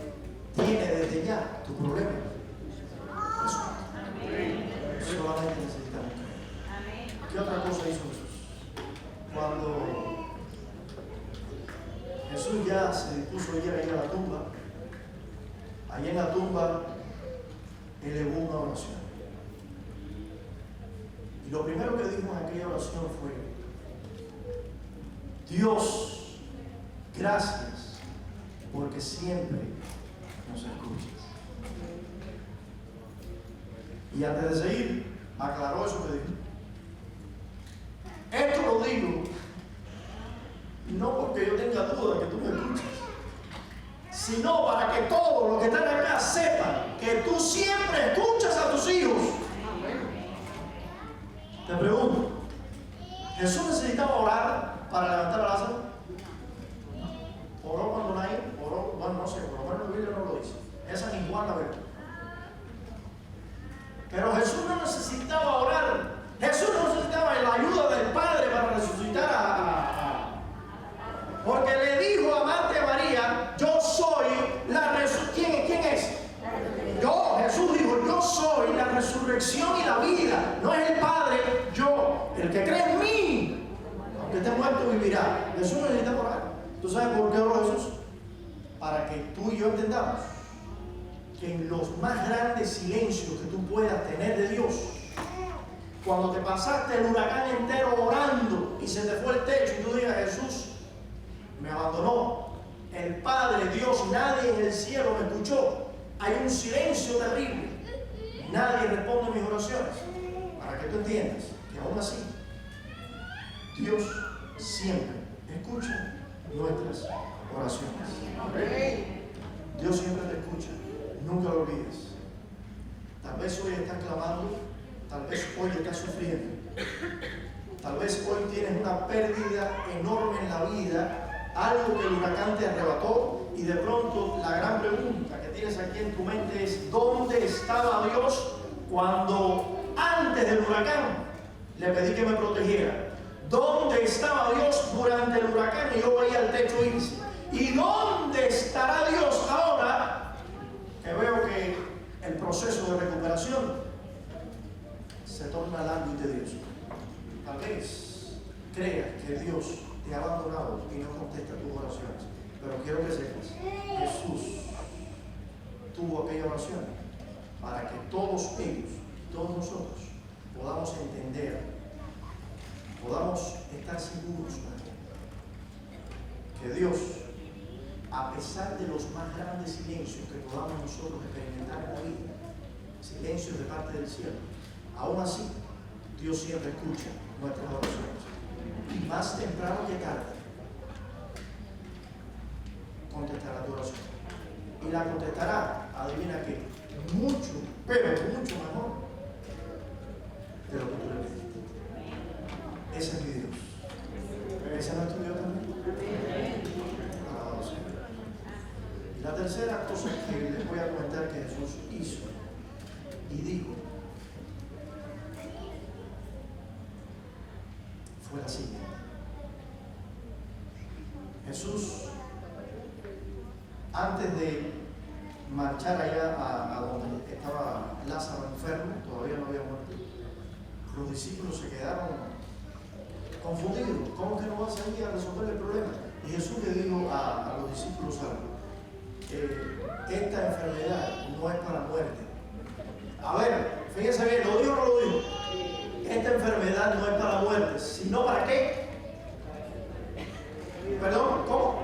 [SPEAKER 1] tiene desde ya tu problema. Eso. Solamente necesitamos creer. ¿Qué otra cosa hizo Jesús? Cuando Jesús ya se dispuso a ir a la tumba, allí en la tumba elevó una oración. Y lo primero que dijo en aquella oración fue: Dios, gracias, porque siempre nos escuchas. Y antes de seguir, aclaró eso que dijo. Esto lo digo no porque yo tenga duda que tú me escuchas, sino para que todos los que están acá sepan que tú siempre escuchas a tus hijos. Te pregunto, ¿Jesús necesitaba orar para levantar a Lázaro? ¿Oró cuando nadie? ¿Oró? Bueno, no sé, por lo menos la Biblia no lo dice. Esa ni Juan la ve. Pero Jesús no necesitaba orar. Jesús no necesitaba la ayuda del Padre para resucitar porque le dijo a Marta y a María: yo soy la resurrección. ¿Quién es? Yo. Jesús dijo: yo soy la resurrección y la vida. No es el Padre, yo. El que cree en mí, aunque esté muerto, vivirá. Jesús no necesita orar. ¿Tú sabes por qué oró Jesús? Para que tú y yo entendamos que en los más grandes silencios que tú puedas tener de Dios, cuando te pasaste el huracán entero orando y se te fue el techo y tú digas: Jesús me abandonó, el Padre, Dios, nadie en el cielo me escuchó, hay un silencio terrible, nadie responde mis oraciones, para que tú entiendas que aún así Dios siempre escucha nuestras oraciones. Dios siempre te escucha, nunca lo olvides. Tal vez hoy estás clamando, tal vez hoy estás sufriendo, tal vez hoy tienes una pérdida enorme en la vida, algo que el huracán te arrebató, y de pronto la gran pregunta que tienes aquí en tu mente es: ¿dónde estaba Dios cuando antes del huracán le pedí que me protegiera? ¿Dónde estaba Dios durante el huracán y yo veía el techo irse? ¿Y dónde estará Dios ahora que veo que el proceso de recuperación se torna largo y tedioso? Tal vez creas que Dios te ha abandonado y no contesta tus oraciones, pero quiero que sepas: Jesús tuvo aquella oración para que todos ellos, todos nosotros, podamos entender podamos estar seguros que Dios, a pesar de los más grandes silencios que podamos nosotros experimentar en la vida, silencios de parte del cielo, aún así, Dios siempre escucha nuestras oraciones. Y más temprano que tarde, contestará tu oración. Y la contestará, adivina qué, mucho, pero mucho mejor de lo que tú le pediste. Ese es mi Dios. ¿Ese no es tu Dios también? Alabado sea. Y la tercera cosa que les voy a comentar que Jesús hizo y dijo fue la siguiente. Jesús, antes de marchar allá a donde estaba Lázaro enfermo, todavía no había muerto, los discípulos se quedaron confundidos. ¿Cómo que no va a salir a resolver el problema? Y Jesús le dijo a los discípulos algo. Esta enfermedad no es para muerte. A ver, fíjense bien, ¿lo dijo o no lo dijo? Esta enfermedad no es para muerte, sino para qué. Perdón, ¿cómo?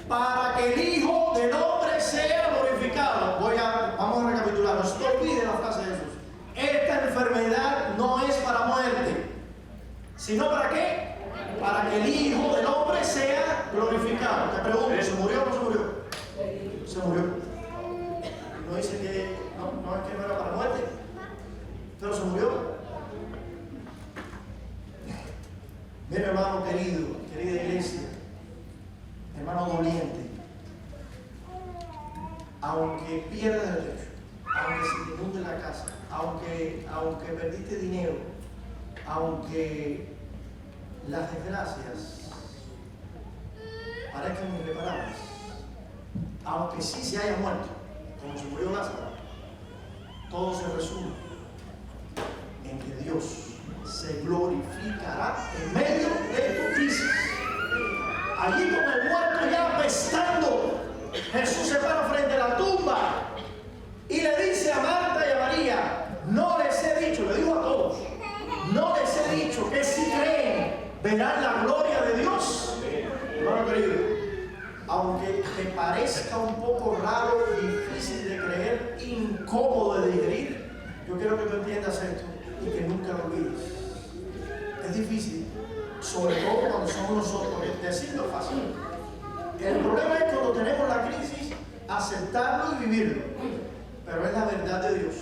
[SPEAKER 1] Para que el Hijo del Hombre sea glorificado. Vamos a recapitular, no se te olvide la frase de Jesús. Esta enfermedad no es para muerte, sino para qué. Para que el Hijo del Hombre sea glorificado. Te pregunto, ¿se murió o no se murió? Se murió. No dice que no es que no era para muerte, pero se murió. Mira, hermano querido, querida iglesia, hermano doliente, aunque pierdas el techo, aunque se te inunde la casa, aunque perdiste dinero, aunque las desgracias parezcan irreparables, aunque sí se haya muerto, como se murió Lázaro, todo se resume en que Dios se glorificará en medio de tu crisis. Allí con el muerto ya apestando, Jesús se para frente a la tumba y le dice a Marta y a María, no les he dicho, le digo a todos, no les he dicho que si creen verán la gloria de Dios. Hermano querido, aunque te parezca un poco raro, difícil de creer, incómodo de digerir, yo quiero que tú entiendas esto y que nunca lo olvides. Es difícil, sobre todo cuando somos nosotros, decirlo fácil. El problema es cuando tenemos la crisis, aceptarlo y vivirlo. Pero es la verdad de Dios,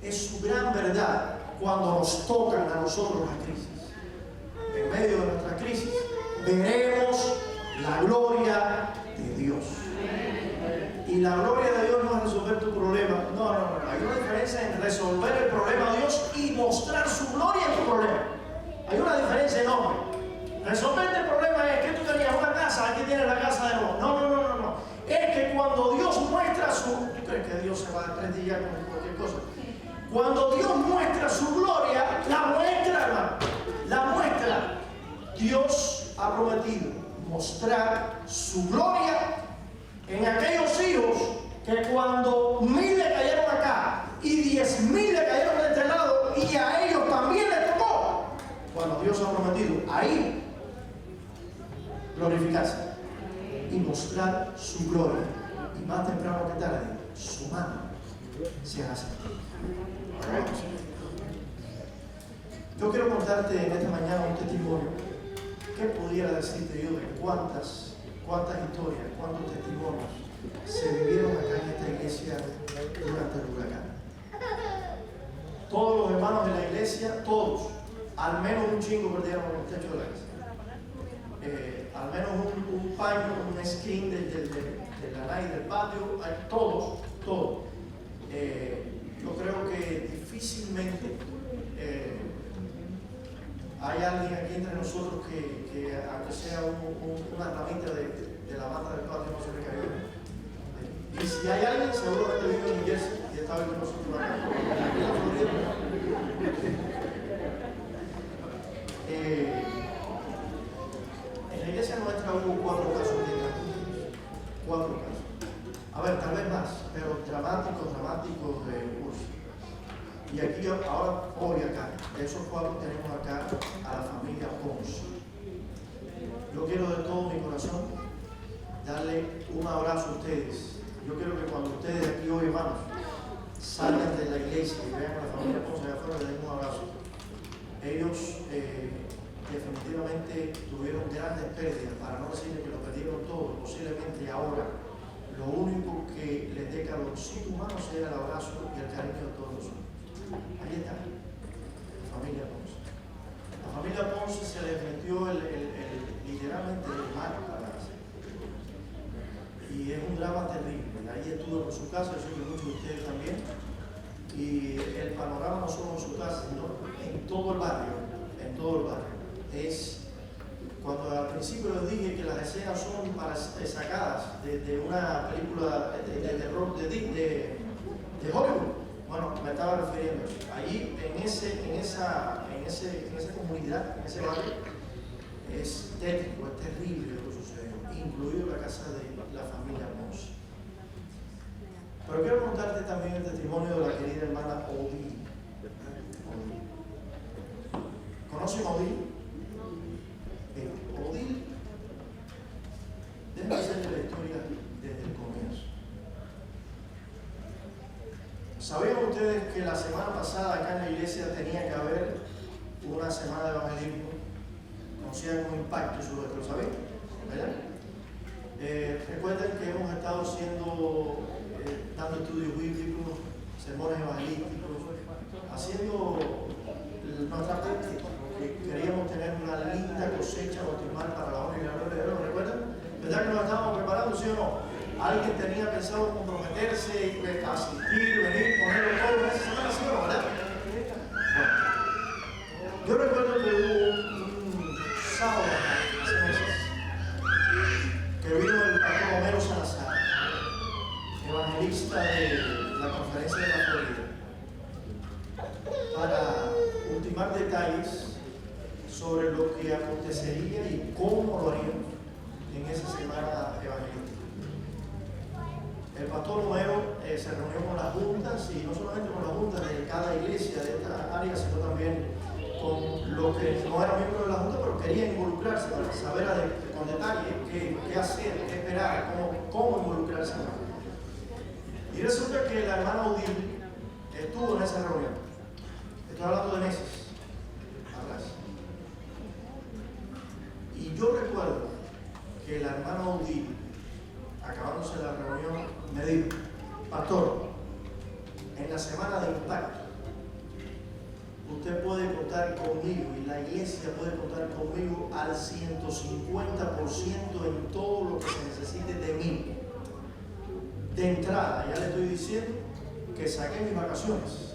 [SPEAKER 1] es su gran verdad cuando nos tocan a nosotros las crisis. En medio de nuestra crisis, veremos la gloria de Dios. Y la gloria de Dios no es resolver tu problema. No. Hay una diferencia en resolver el problema de Dios y mostrar su gloria en tu problema. Hay una diferencia enorme. Resolver el problema es que tú tenías una casa, aquí tienes la casa de nuevo. No. Es que cuando Dios muestra su... ¿Tú crees que Dios se va a desprendillar con cualquier cosa? Cuando Dios muestra su gloria, la muestra, hermano. La muestra. Dios ha prometido mostrar su gloria en aquellos hijos que cuando 1000 le cayeron acá y 10,000 le cayeron de este lado y a ellos también les tocó, cuando Dios ha prometido ahí glorificarse y mostrar su gloria, y más temprano que tarde su mano se haga sentir. Yo quiero contarte en esta mañana un testimonio. ¿Qué pudiera decirte yo de cuántas historias, cuántos testimonios se vivieron acá en esta iglesia durante el huracán? Todos los hermanos de la iglesia, todos, al menos un chingo perdieron el techo de la casa. Al menos un paño, un screen de la nave del patio, todos. Yo creo que difícilmente hay alguien aquí entre nosotros que aunque sea una ramita de la mata del patio, no se le cayó. Y si hay alguien, seguramente vive en New Jersey y está con nosotros acá. Aquí en la Florida. En la iglesia nuestra hubo 4 casos de cáncer. 4 casos. A ver, tal vez más, pero dramáticos de curso. Y aquí ahora, hoy acá, de esos 4 tenemos acá a la familia Ponce. Yo quiero de todo mi corazón darle un abrazo a ustedes. Yo quiero que cuando ustedes aquí hoy, hermanos, salgan de la iglesia y vean a la familia Ponce allá afuera, les den un abrazo. Ellos definitivamente tuvieron grandes pérdidas, para no decirles que lo perdieron todo. Posiblemente ahora lo único que les dé calorcito humano sea el abrazo y el cariño de todos nosotros. Ahí está, la familia Ponce. La familia Ponce se les metió literalmente el mar para hacer. Y es un drama terrible. Ahí estuve por su casa, yo sé que muchos de ustedes también. Y el panorama no solo en su casa, sino en todo el barrio. En todo el barrio. Es cuando al principio les dije que las escenas son sacadas de una película de terror de Hollywood. Bueno, me estaba refiriendo a eso. Allí, en esa comunidad, en ese barrio, es tétrico, es terrible lo que sucedió, incluido la casa de la familia Ponce. Pero quiero contarte también el testimonio de la querida hermana Odile. ¿Conocen a Odile? Odile, déjenme hacerle la historia desde el comienzo. ¿Sabían ustedes que la semana pasada acá en la iglesia tenía que haber una semana de evangelismo? Conocían un impacto sobre esto, ¿lo sabían? ¿Verdad? Recuerden que hemos estado dando estudios bíblicos, sermones evangelísticos, haciendo nuestra práctica, porque queríamos tener una linda cosecha bautismal para la honra y la gloria de Dios. ¿Recuerdan? ¿Verdad que nos estábamos preparando, sí o no? Alguien tenía pensado comprometerse, asistir, venir, ponerlo todo en esa semana, ¿sí o no? ¿Verdad? Bueno, yo recuerdo que hubo un sábado hace meses que vino el pastor Homero Salazar, evangelista de la conferencia de la Florida, para ultimar detalles sobre lo que acontecería y cómo lo haríamos en esa semana evangelística. El pastor Homero se reunió con las juntas, y no solamente con las juntas de cada iglesia de esta área, sino también con los que no eran miembros de la junta, pero querían involucrarse para saber con detalle qué hacer, qué esperar, cómo involucrarse. Y resulta que la hermana Odile estuvo en esa reunión. Estoy hablando de meses atrás. Y yo recuerdo que la hermana Odile, acabándose la reunión, me dijo: pastor, en la semana de impacto, usted puede contar conmigo y la iglesia puede contar conmigo al 150% en todo lo que se necesite de mí. De entrada, ya le estoy diciendo que saqué mis vacaciones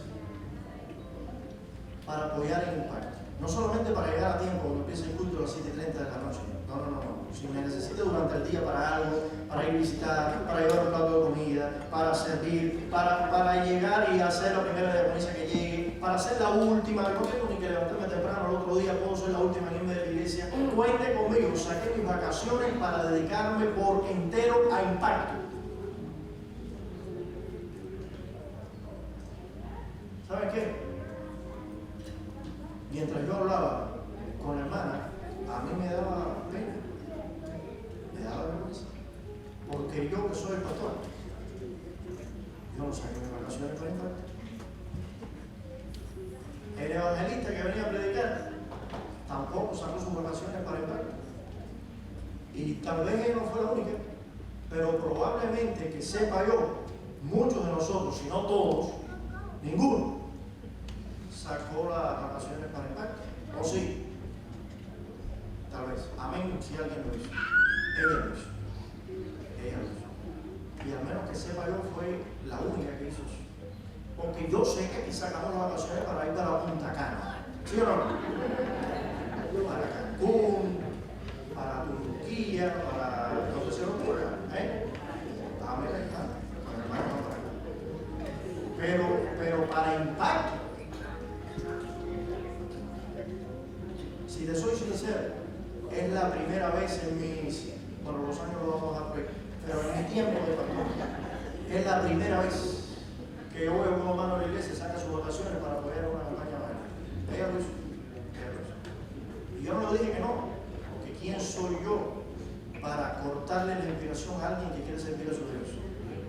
[SPEAKER 1] para apoyar el impacto. No solamente para llegar a tiempo cuando empiece el culto a las 7:30 de la noche. No. Si me necesito durante el día para algo, para ir a visitar, para llevar un plato de comida, para servir, para llegar y hacer la primera diaconisa que llegue, para hacer la última, no tengo ni que levantarme temprano el otro día, puedo ser la última en irme de la iglesia. Cuente conmigo, saqué mis vacaciones para dedicarme por entero a impacto. ¿Saben qué? Mientras yo hablaba con la hermana, a mí me daba pena, me daba vergüenza, porque yo que soy el pastor, yo no saqué mis vacaciones para impacto. El evangelista que venía a predicar tampoco sacó sus vacaciones para impacto. Y tal vez ella no fue la única, pero probablemente que sepa yo, muchos de nosotros, si no todos, ninguno sacó las vacaciones para impacto. ¿O sí? Tal vez. Amén, si alguien lo hizo. Ella lo hizo. Y al menos que sepa yo, fue la única que hizo eso. Porque yo sé que aquí sacamos las vacaciones para ir para Punta Cana. ¿Sí o no? Para Cancún, para Turquía, para donde se nos ocurra. Amén, pero para impacto. Si te soy sincero, es la primera vez en mis, bueno, los años lo vamos a ver, pero en mi tiempo de pastor, es la primera vez que que yo veo como hermano de la iglesia saca sus vacaciones para apoyar una campaña más. Ella lo hizo. Y yo no lo dije que no, porque ¿quién soy yo para cortarle la inspiración a alguien que quiere servir a su Dios?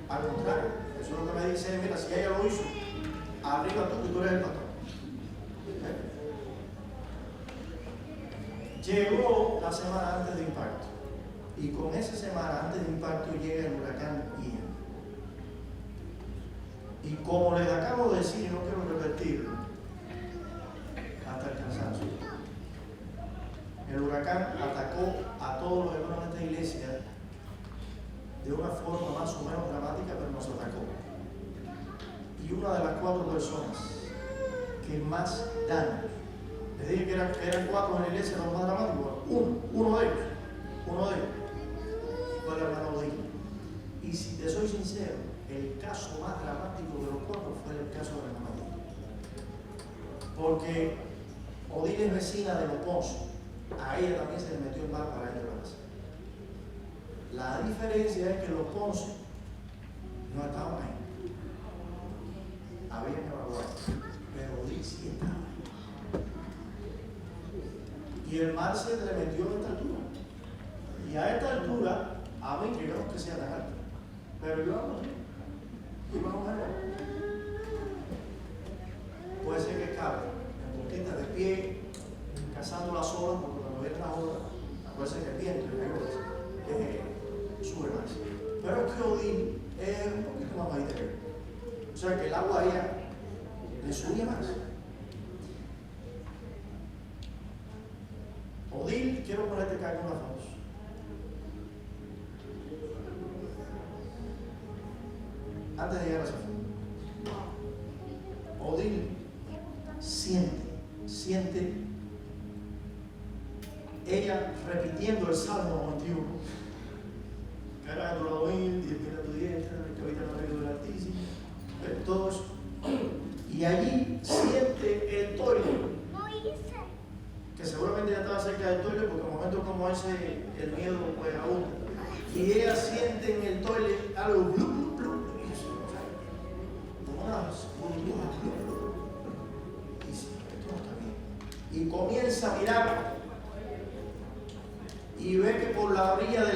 [SPEAKER 1] Al contrario, eso es lo que me dice, mira, si ella lo hizo, arriba tú, que tú eres el pastor. Llegó la semana antes de impacto, y con esa semana antes de impacto llega el huracán Ian. Y como les acabo de decir, y no quiero repetirlo hasta el cansancio, el huracán atacó a todos los hermanos de esta iglesia de una forma más o menos dramática, pero nos atacó. Y una de las 4 personas que más daño, les dije que eran 4 en la iglesia, los más dramáticos, uno de ellos fue el hermano Odil. Y si te soy sincero, el caso más dramático de los 4 fue el caso de la hermana Odil. Porque Odil es vecina de Los Ponce, a ella también se le metió el mar para dentro de la casa. La diferencia es que Los Ponce no estaban ahí. Habían evacuado, pero Odil sí estaba ahí. Y el mar se le metió a esta altura. Y a esta altura, a mí que yo no que sea tan alto, pero yo ando así. Y vamos a ver. Puede ser que cabe en puntitas de pie, cazando las olas, porque cuando viene la ola, puede ser que el viento sube más. Pero es que Odil es un poquito más bajita que él. O sea que el agua a ella le sube más. Odil, quiero ponerte acá con una foto. Antes de llegar a esa foto, Odil siente ella repitiendo el Salmo 91. Cara a tu lado, 10.000 a tu diestra, que habita en el reino del Altísimo, todo eso. Y allí siente el toile, que seguramente ya estaba cerca del toile, porque en momentos como ese el miedo pues aún. Y ella siente en el toile algo blu, como unas burbujas blu. Y dice, esto no está bien. Y comienza a mirar y ve que por la orilla de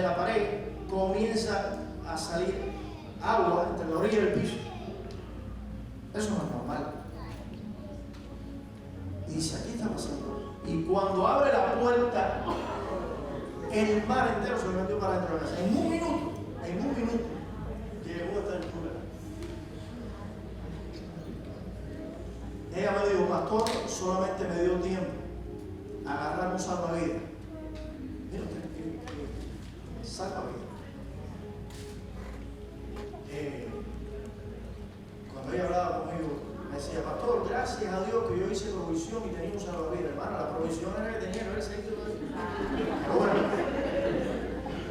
[SPEAKER 1] la pared comienza a salir agua entre la orilla y el piso. Eso no es normal. Y dice, aquí está pasando. Y cuando abre la puerta, el mar entero se metió para dentro de la casa. En un minuto, llegó a esta altura. Ella me dijo, pastor, solamente me dio tiempo a agarrar un salvavidas. Mira usted, salvavidas. Cuando ella hablaba conmigo, me decía, pastor, gracias a Dios que yo hice provisión y tenía un salvavidas. Hermano, la provisión era que tenía que haberse hecho. Pero bueno,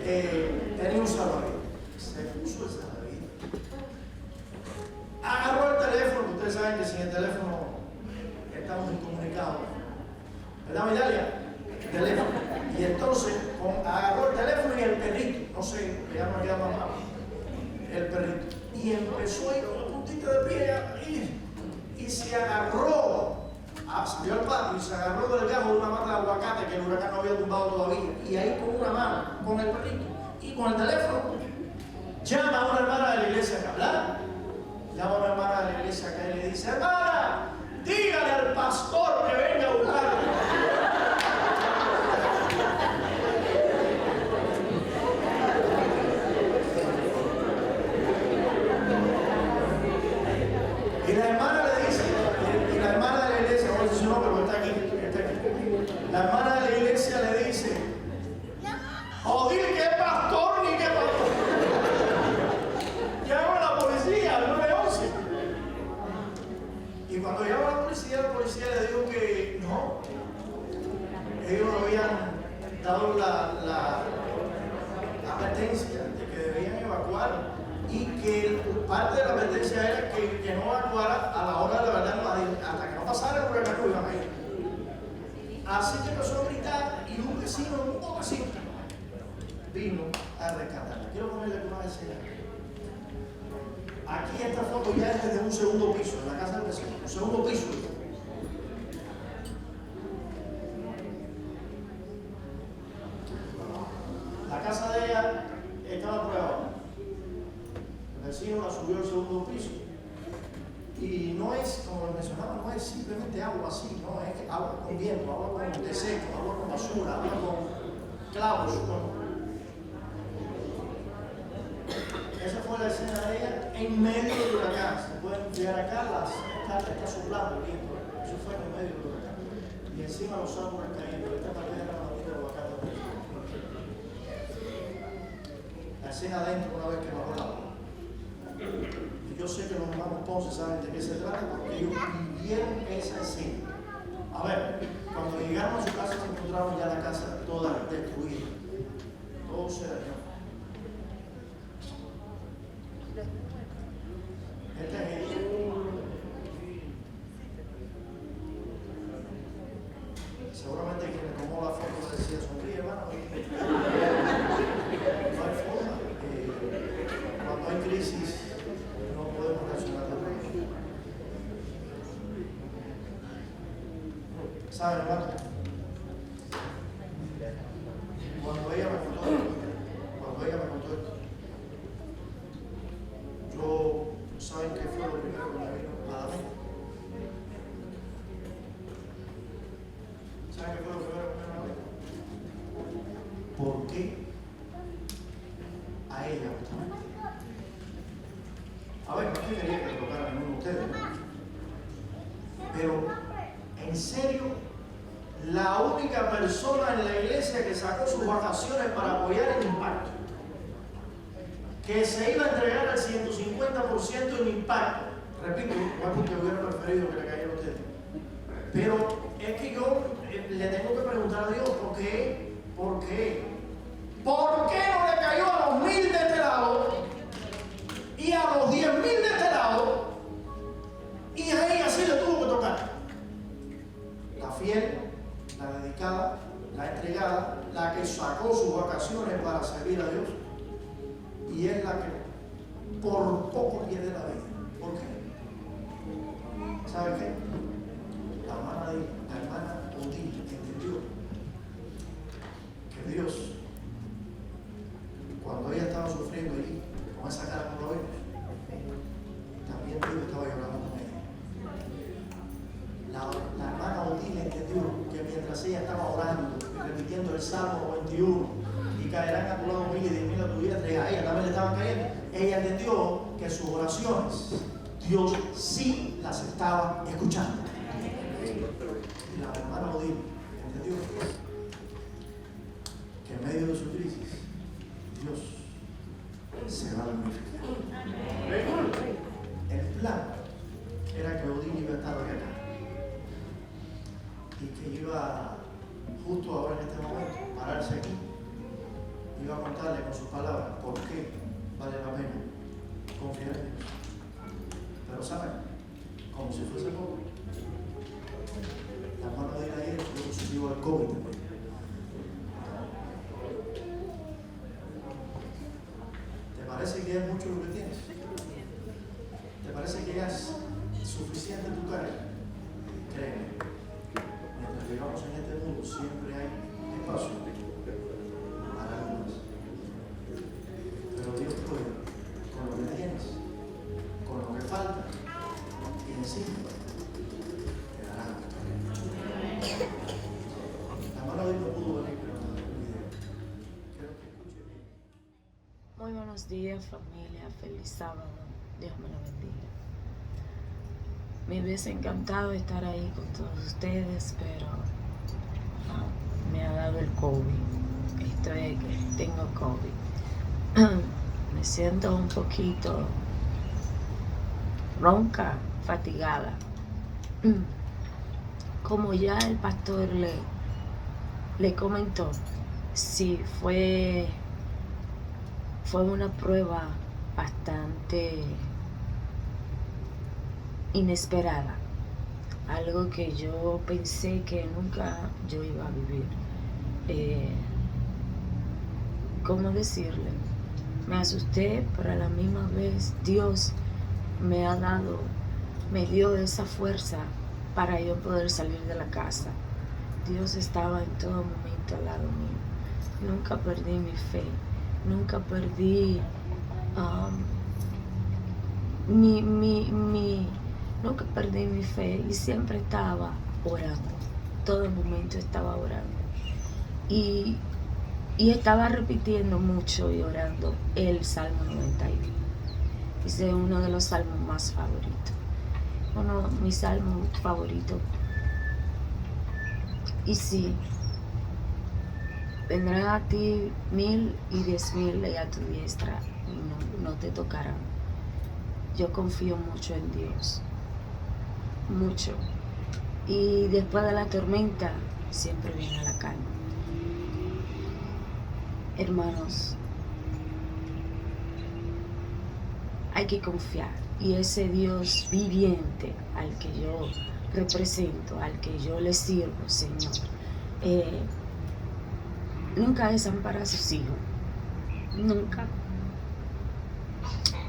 [SPEAKER 1] tenía un salvavidas. Se puso el salvavidas. Agarró el teléfono, que ustedes saben que sin el teléfono estamos incomunicados. ¿Verdad, Midalia? El teléfono. Y entonces agarró el teléfono y el perrito. No sé, que ya no me queda más malo. El perrito. Y empezó a ir con una puntita de pie y se agarró. Salió al patio y se agarró del gajo de una mata de aguacate que el huracán no había tumbado todavía. Y ahí con una mano, con el perrito y con el teléfono, llama a una hermana de la iglesia que habla. Llama a una hermana de la iglesia que le dice, hermana, dígale al pastor que venga a buscarme. Y la hermana le dice, y la hermana de la iglesia, no dice su nombre, pero está aquí. La hermana de la iglesia le dice, Odil, ¿qué pastor ni qué pastor? Llama a la policía, al 911. Y cuando llama a la policía le dijo que no, ellos no habían dado la advertencia de que debían evacuar y que parte de la advertencia era que no evacuara a la hora de la verdad, hasta que no pasara el huracán no iban a ir. Así que empezó a gritar y un vecino vino a rescatarla. Quiero ponerle una escena. Aquí esta foto ya es desde un segundo piso, en la casa del vecino, un segundo piso. La casa de ella estaba por abajo. El vecino la subió al segundo piso. Y no es, como les mencionaba, no es simplemente agua así, no, es agua con viento, agua con desecho, agua con basura, agua con clavos. Esa fue la escena de ella en medio del huracán. Se pueden ver acá, está soplando el viento. Eso fue en medio del huracán. Y encima los árboles cayendo. Esta parte era la bandera del huracán. La escena adentro una vez que bajó el agua. Y yo sé que los hermanos Ponce saben de qué se trata porque ellos vivieron esa escena. A ver, cuando llegaron a su casa se encontraron ya la casa toda destruida. Todo se dañó. Este es ella. Seguramente quien le tomó la foto le decía, sonríe, hermano. No hay forma. Cuando hay crisis, no podemos reaccionar de otra manera. ¿Saben, hermano? Cuando ella me contó esto, yo, ¿saben qué fue lo primero que me vino a la mente? ¿Saben qué fue lo primero que me vino a la mente? ¿Por qué a ella justamente? A ver, no es que quería que le tocara a ninguno de ustedes, ¿no? Pero, en serio, la única persona en la iglesia que sacó sus vacaciones para apoyar el impacto, que se iba a entregar al 150% en impacto, repito, igual que hubiera preferido que le cayera a ustedes, pero es que yo le tengo que preguntar a Dios, ¿por qué? ¿Por qué? ¿Por qué no le cayó a los 1000 de este lado y a los 10.000 de este lado y a ella sí le tuvo que tocar? La fiel, la dedicada, la entregada, la que sacó sus vacaciones para servir a Dios, y es la que por poco pierde la vida. ¿Por qué? ¿Sabe qué? La hermana Odile entendió que Dios, cuando ella estaba sufriendo allí, con esa cara como lo vemos, también Dios estaba llorando con ella. La hermana Odile entendió que mientras ella estaba orando y repitiendo el Salmo 91, y caerán a tu lado 1000 y 10.000 a tu vida, a ella también le estaban cayendo, ella entendió que sus oraciones Dios sí las estaba escuchando. Y la hermana Odile entendió que en medio de su crisis Dios se va a glorificar. El plan era que Odile iba a estar acá y que iba justo ahora en este momento pararse aquí, iba a contarle con sus palabras por qué vale la pena confiar en Dios. Pero saben, como si fuese poco, la hermana de ayer fue positivo al COVID también. ¿Te parece que es mucho lo que tienes? ¿Te parece que es suficiente tu carga? Créeme, mientras vivamos en este mundo siempre hay espacio para algunos. Pero Dios puede, con lo que tienes, con lo que falta, y encima te dará la victoria. La mano de Dios no pudo venir, pero no tengo idea. Quiero que escuche bien.
[SPEAKER 2] Muy buenos días, familia. Feliz sábado. Dios me lo bendiga. Me hubiese encantado estar ahí con todos ustedes, pero me ha dado el COVID. Tengo COVID. Me siento un poquito ronca, fatigada. Como ya el pastor le comentó, sí, fue una prueba bastante inesperada, algo que yo pensé que nunca yo iba a vivir. ¿Cómo decirle? Me asusté, pero a la misma vez Dios me dio esa fuerza para yo poder salir de la casa. Dios estaba en todo momento al lado mío. Nunca perdí mi fe, nunca perdí nunca perdí mi fe y siempre estaba orando. Todo el momento estaba orando. Y estaba repitiendo mucho y orando el Salmo 91. Ese es uno de los salmos más favoritos. Uno de mis salmos favoritos. Y sí, vendrán a ti 1000 y 10,000 a tu diestra y no te tocarán. Yo confío mucho en Dios. Mucho. Y después de la tormenta siempre viene la calma. Hermanos, hay que confiar. Y ese Dios viviente al que yo represento, al que yo le sirvo, Señor, nunca desampara a sus hijos. Nunca.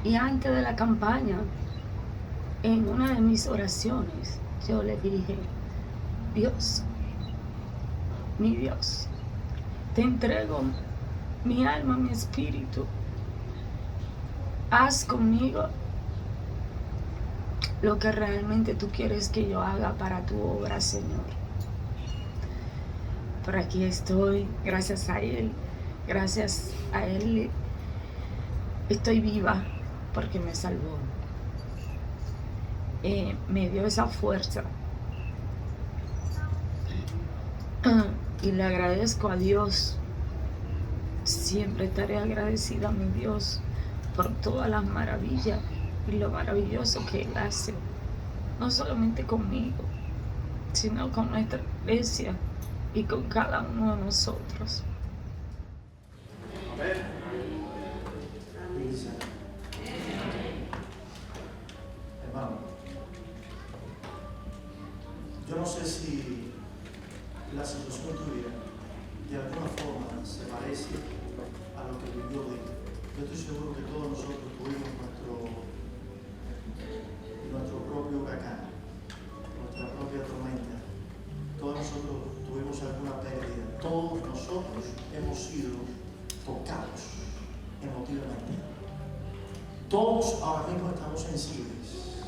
[SPEAKER 2] Y antes de la campaña, en una de mis oraciones, yo le dije: Dios, mi Dios, te entrego mi alma, mi espíritu. Haz conmigo lo que realmente tú quieres que yo haga para tu obra, Señor. Por aquí estoy, gracias a Él, estoy viva porque me salvó. Me dio esa fuerza. Y le agradezco a Dios. Siempre estaré agradecida a mi Dios por todas las maravillas y lo maravilloso que Él hace, no solamente conmigo, sino con nuestra iglesia y con cada uno de nosotros.
[SPEAKER 1] Amén. Hermano, yo no sé si la situación tuya de alguna forma se parece a lo que vivió David. Yo estoy seguro que todos nosotros tuvimos nuestro propio huracán, nuestra propia tormenta. Todos nosotros tuvimos alguna pérdida. Todos nosotros hemos sido tocados emotivamente. Todos ahora mismo estamos sensibles.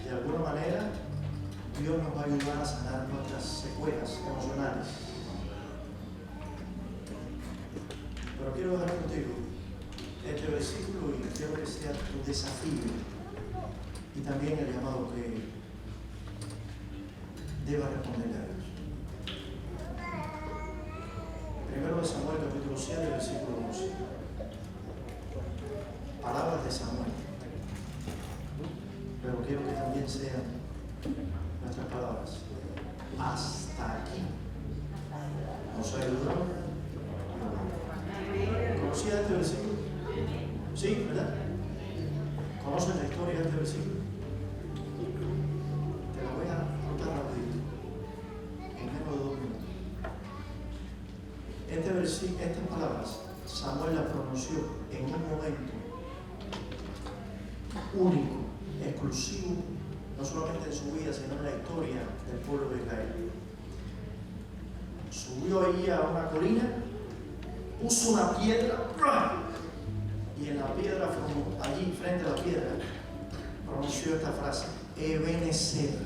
[SPEAKER 1] De alguna manera, Dios nos va a ayudar a sanar nuestras secuelas emocionales. Pero quiero dejar contigo este versículo y quiero que sea tu desafío y también el llamado que deba responderle a Dios. Primero de Samuel, capítulo 7, versículo 11. Palabras de Samuel. Pero quiero que también sean nuestras palabras. Hasta aquí nos ayudó. ¿Conocías este versículo? Sí, ¿verdad? ¿Conoces la historia de este versículo? Te la voy a contar rapidito, en menos de 2 minutos. Estas palabras, Samuel las pronunció en un momento único, exclusivo, no solamente en su vida, sino en la historia del pueblo de Israel. Subió allí a una colina, puso una piedra y en la piedra, allí frente a la piedra, pronunció esta frase: Ebenezer,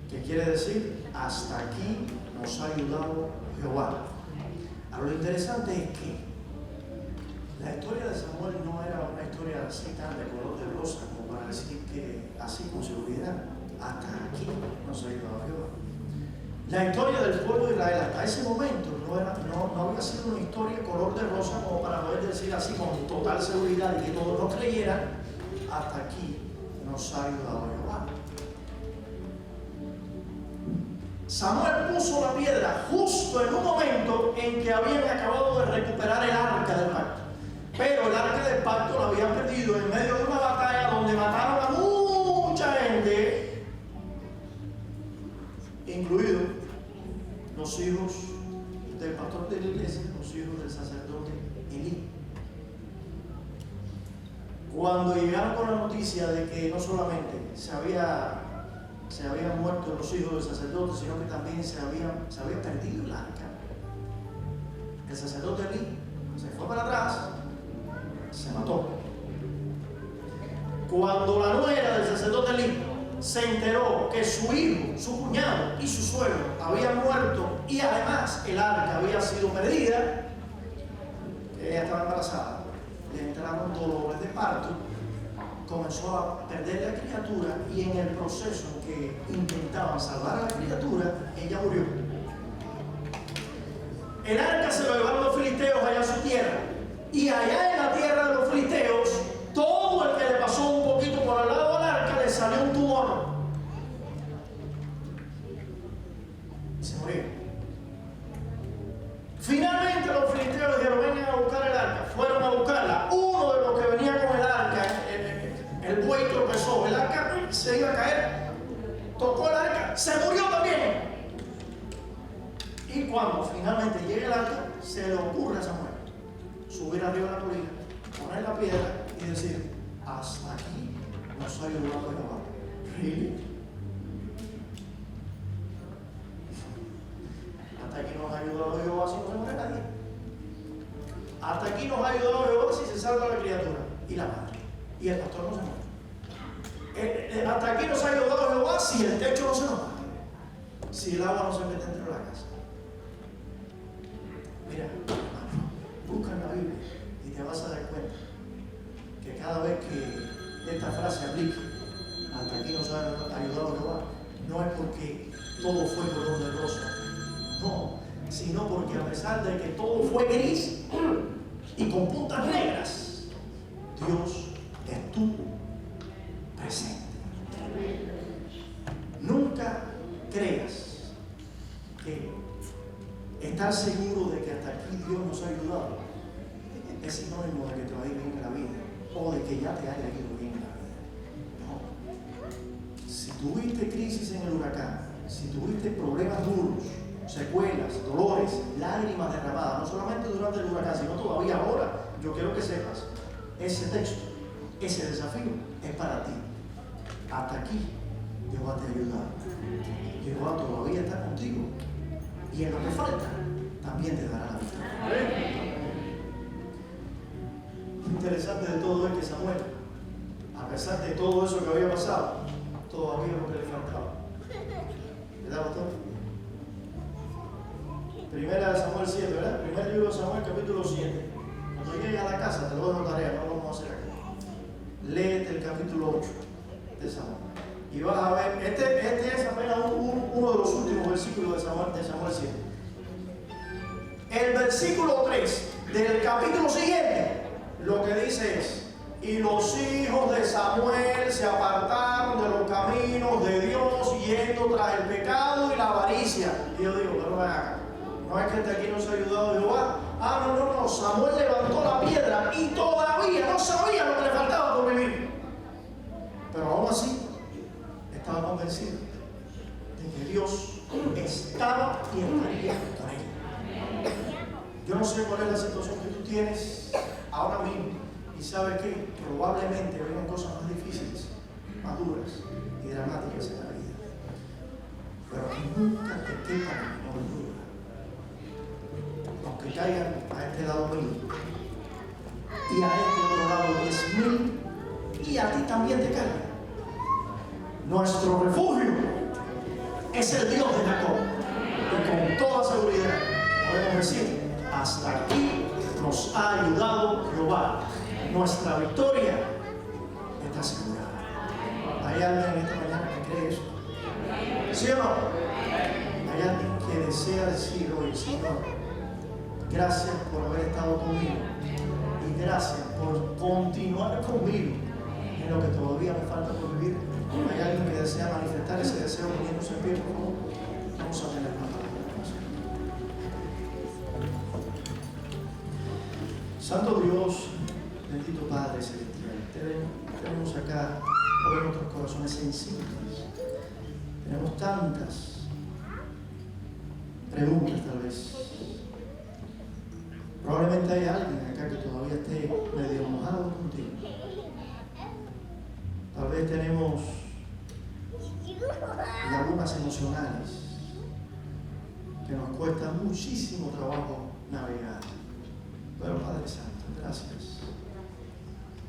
[SPEAKER 1] que quiere decir hasta aquí nos ha ayudado Jehová. Ahora, lo interesante es que la historia de Samuel no era una historia así tan de color de rosa como para decir que así con seguridad hasta aquí nos ha ayudado Jehová. La historia del pueblo de Israel hasta ese momento no había sido una historia color de rosa como para poder decir así con total seguridad y que todos lo creyeran: hasta aquí nos ha ayudado Jehová. Samuel puso la piedra justo en un momento en que habían acabado de recuperar el arca del pacto. Pero el arca del pacto la habían perdido en medio de una batalla donde mataron a mucha gente, incluidos los hijos del pastor de la iglesia, los hijos del sacerdote Elí. Cuando llegaron con la noticia de que no solamente se habían muerto los hijos del sacerdote, sino que también se había perdido el arca. El sacerdote Elí se fue para atrás, se mató. Cuando la nuera del sacerdote Elí se enteró que su hijo, su cuñado y su suegro habían muerto y además el arca había sido perdida, ella estaba embarazada, le entraron dolores de parto, comenzó a perder la criatura y en el proceso en que intentaban salvar a la criatura, ella murió. El arca se lo llevaron los filisteos allá a su tierra y allá en la tierra de los filisteos, todo el que le pasó un poquito por al lado del arca le salió un tumor y se murió. Finalmente los filisteos dijeron: vengan a buscar el arca. Fueron a buscarla. Uno de los que venía con el arca, el buey tropezó, el arca se iba a caer, tocó el arca, se murió también. Y cuando finalmente llega el arca, se le ocurre a Samuel subir arriba de la colina, poner la piedra y decir: hasta aquí nos ha ayudado Jehová. ¿Really? Hasta aquí nos ha ayudado Jehová si no se muere nadie. Hasta aquí nos ha ayudado Jehová si se salva la criatura y la madre. Y el pastor no se muere. Hasta aquí nos ha ayudado Jehová si el techo no se nos va. Si el agua no se mete dentro de la casa. Mira, hermano, busca en la Biblia y te vas a dar cuenta que cada vez que esta frase aplique, hasta aquí nos ha ayudado Jehová, no es porque todo fue color de rosa, no, sino porque a pesar de que todo fue gris y con puntas negras, Dios estuvo presente. Nunca creas que estar seguro de que hasta aquí Dios nos ha ayudado es sinónimo de que te va a ir bien en la vida o de que ya te haya ido bien en la vida. No. Si tuviste crisis en el huracán, si tuviste problemas duros, secuelas, dolores, lágrimas derramadas, no solamente durante el huracán, sino todavía ahora, yo quiero que sepas, ese texto, ese desafío es para ti. Hasta aquí Jehová te ha ayudado. Jehová todavía está contigo. Y en lo que falta, también te dará la victoria. Interesante de todo es que Samuel, a pesar de todo eso que había pasado, todavía lo que le faltaba. ¿Verdad, pastor? Primera de Samuel 7, ¿verdad? Primer libro de Samuel, capítulo 7. Cuando llegues a la casa, te lo dejo tarea, no lo vamos a hacer aquí. Léete el capítulo 8 de Samuel. Y vas a ver, este es apenas uno de los últimos versículos de Samuel 7. El versículo 3 del capítulo siguiente, lo que dice es: y los hijos de Samuel se apartaron de los caminos de Dios, yendo tras el pecado y la avaricia. Y yo digo, pero ven acá, no es que hasta aquí nos ha ayudado Jehová. No, Samuel levantó la piedra y todavía no sabía lo que le faltaba por vivir. Pero aún así, estaba convencido de que Dios estaba y estaría con él. Yo no sé cuál es la situación que tú tienes ahora mismo, y sabes que probablemente vengan cosas más difíciles, más duras y dramáticas en la vida, pero que nunca te quepa la menor duda, aunque caigan a este lado mío y a este otro lado 10.000 y a ti también te caigan. Nuestro refugio es el Dios de Jacob. Y con toda seguridad podemos decir: hasta aquí nos ha ayudado Jehová. Nuestra victoria está asegurada. ¿Hay alguien en esta mañana que cree eso? ¿Sí o no? ¿Hay alguien que desea decir hoy: Señor, gracias por haber estado conmigo y gracias por continuar conmigo en lo que todavía me falta por vivir? ¿Hay alguien que desea manifestar ese deseo poniéndose en pie, por favor? Vamos a tener una palabra. Santo Dios, bendito Padre Celestial, tenemos acá hoy nuestros corazones sensibles. Tenemos tantas preguntas, tal vez. Probablemente hay alguien acá que todavía esté medio mojado contigo. vez tenemos lagunas emocionales que nos cuesta muchísimo trabajo navegar. Pero Padre Santo, gracias,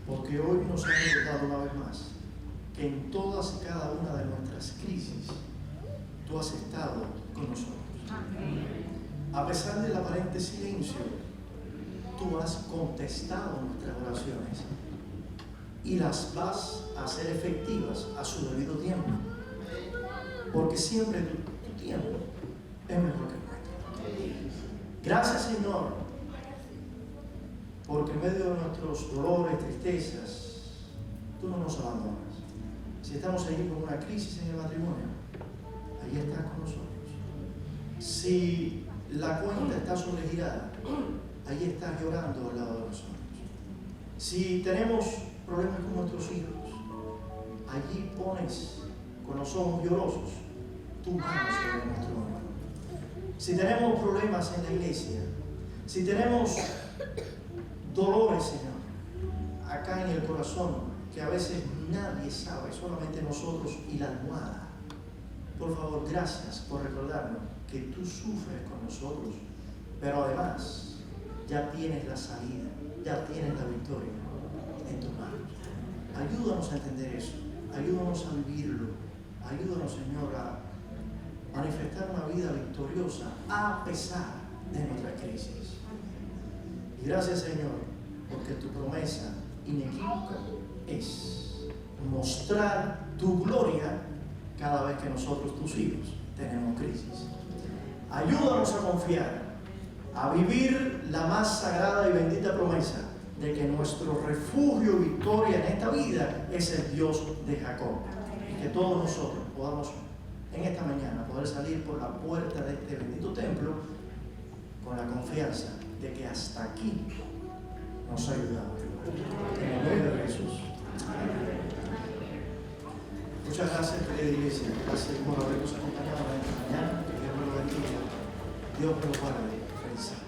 [SPEAKER 1] porque hoy nos has recordado una vez más que en todas y cada una de nuestras crisis tú has estado con nosotros. A pesar del aparente silencio, tú has contestado nuestras oraciones y las vas a hacer efectivas a su debido tiempo, porque siempre tu tiempo es mejor que el nuestro. Gracias, Señor, porque en medio de nuestros dolores, tristezas, tú no nos abandonas. Si estamos ahí con una crisis en el matrimonio, ahí estás con nosotros. Si la cuenta está sobregirada, ahí estás llorando al lado de nosotros. Si tenemos problemas con nuestros hijos, allí pones con los ojos llorosos tu mano sobre nuestro hombro. Si tenemos problemas en la iglesia, si tenemos dolores, Señor, acá en el corazón, que a veces nadie sabe, solamente nosotros y la almohada. Por favor, gracias por recordarnos que tú sufres con nosotros, pero además ya tienes la salida, ya tienes la victoria en tus manos. Ayúdanos a entender eso, ayúdanos a vivirlo, ayúdanos, Señor, a manifestar una vida victoriosa a pesar de nuestras crisis. Y gracias, Señor, porque tu promesa inequívoca es mostrar tu gloria cada vez que nosotros, tus hijos, tenemos crisis. Ayúdanos a confiar, a vivir la más sagrada y bendita promesa de que nuestro refugio y victoria en esta vida es el Dios de Jacob. Y que todos nosotros podamos en esta mañana poder salir por la puerta de este bendito templo con la confianza de que hasta aquí nos ha ayudado. En el nombre de Jesús. Muchas gracias, querida iglesia. Gracias por habernos acompañado esta mañana. Que Dios me lo bendiga. Dios me lo guarde. Feliz.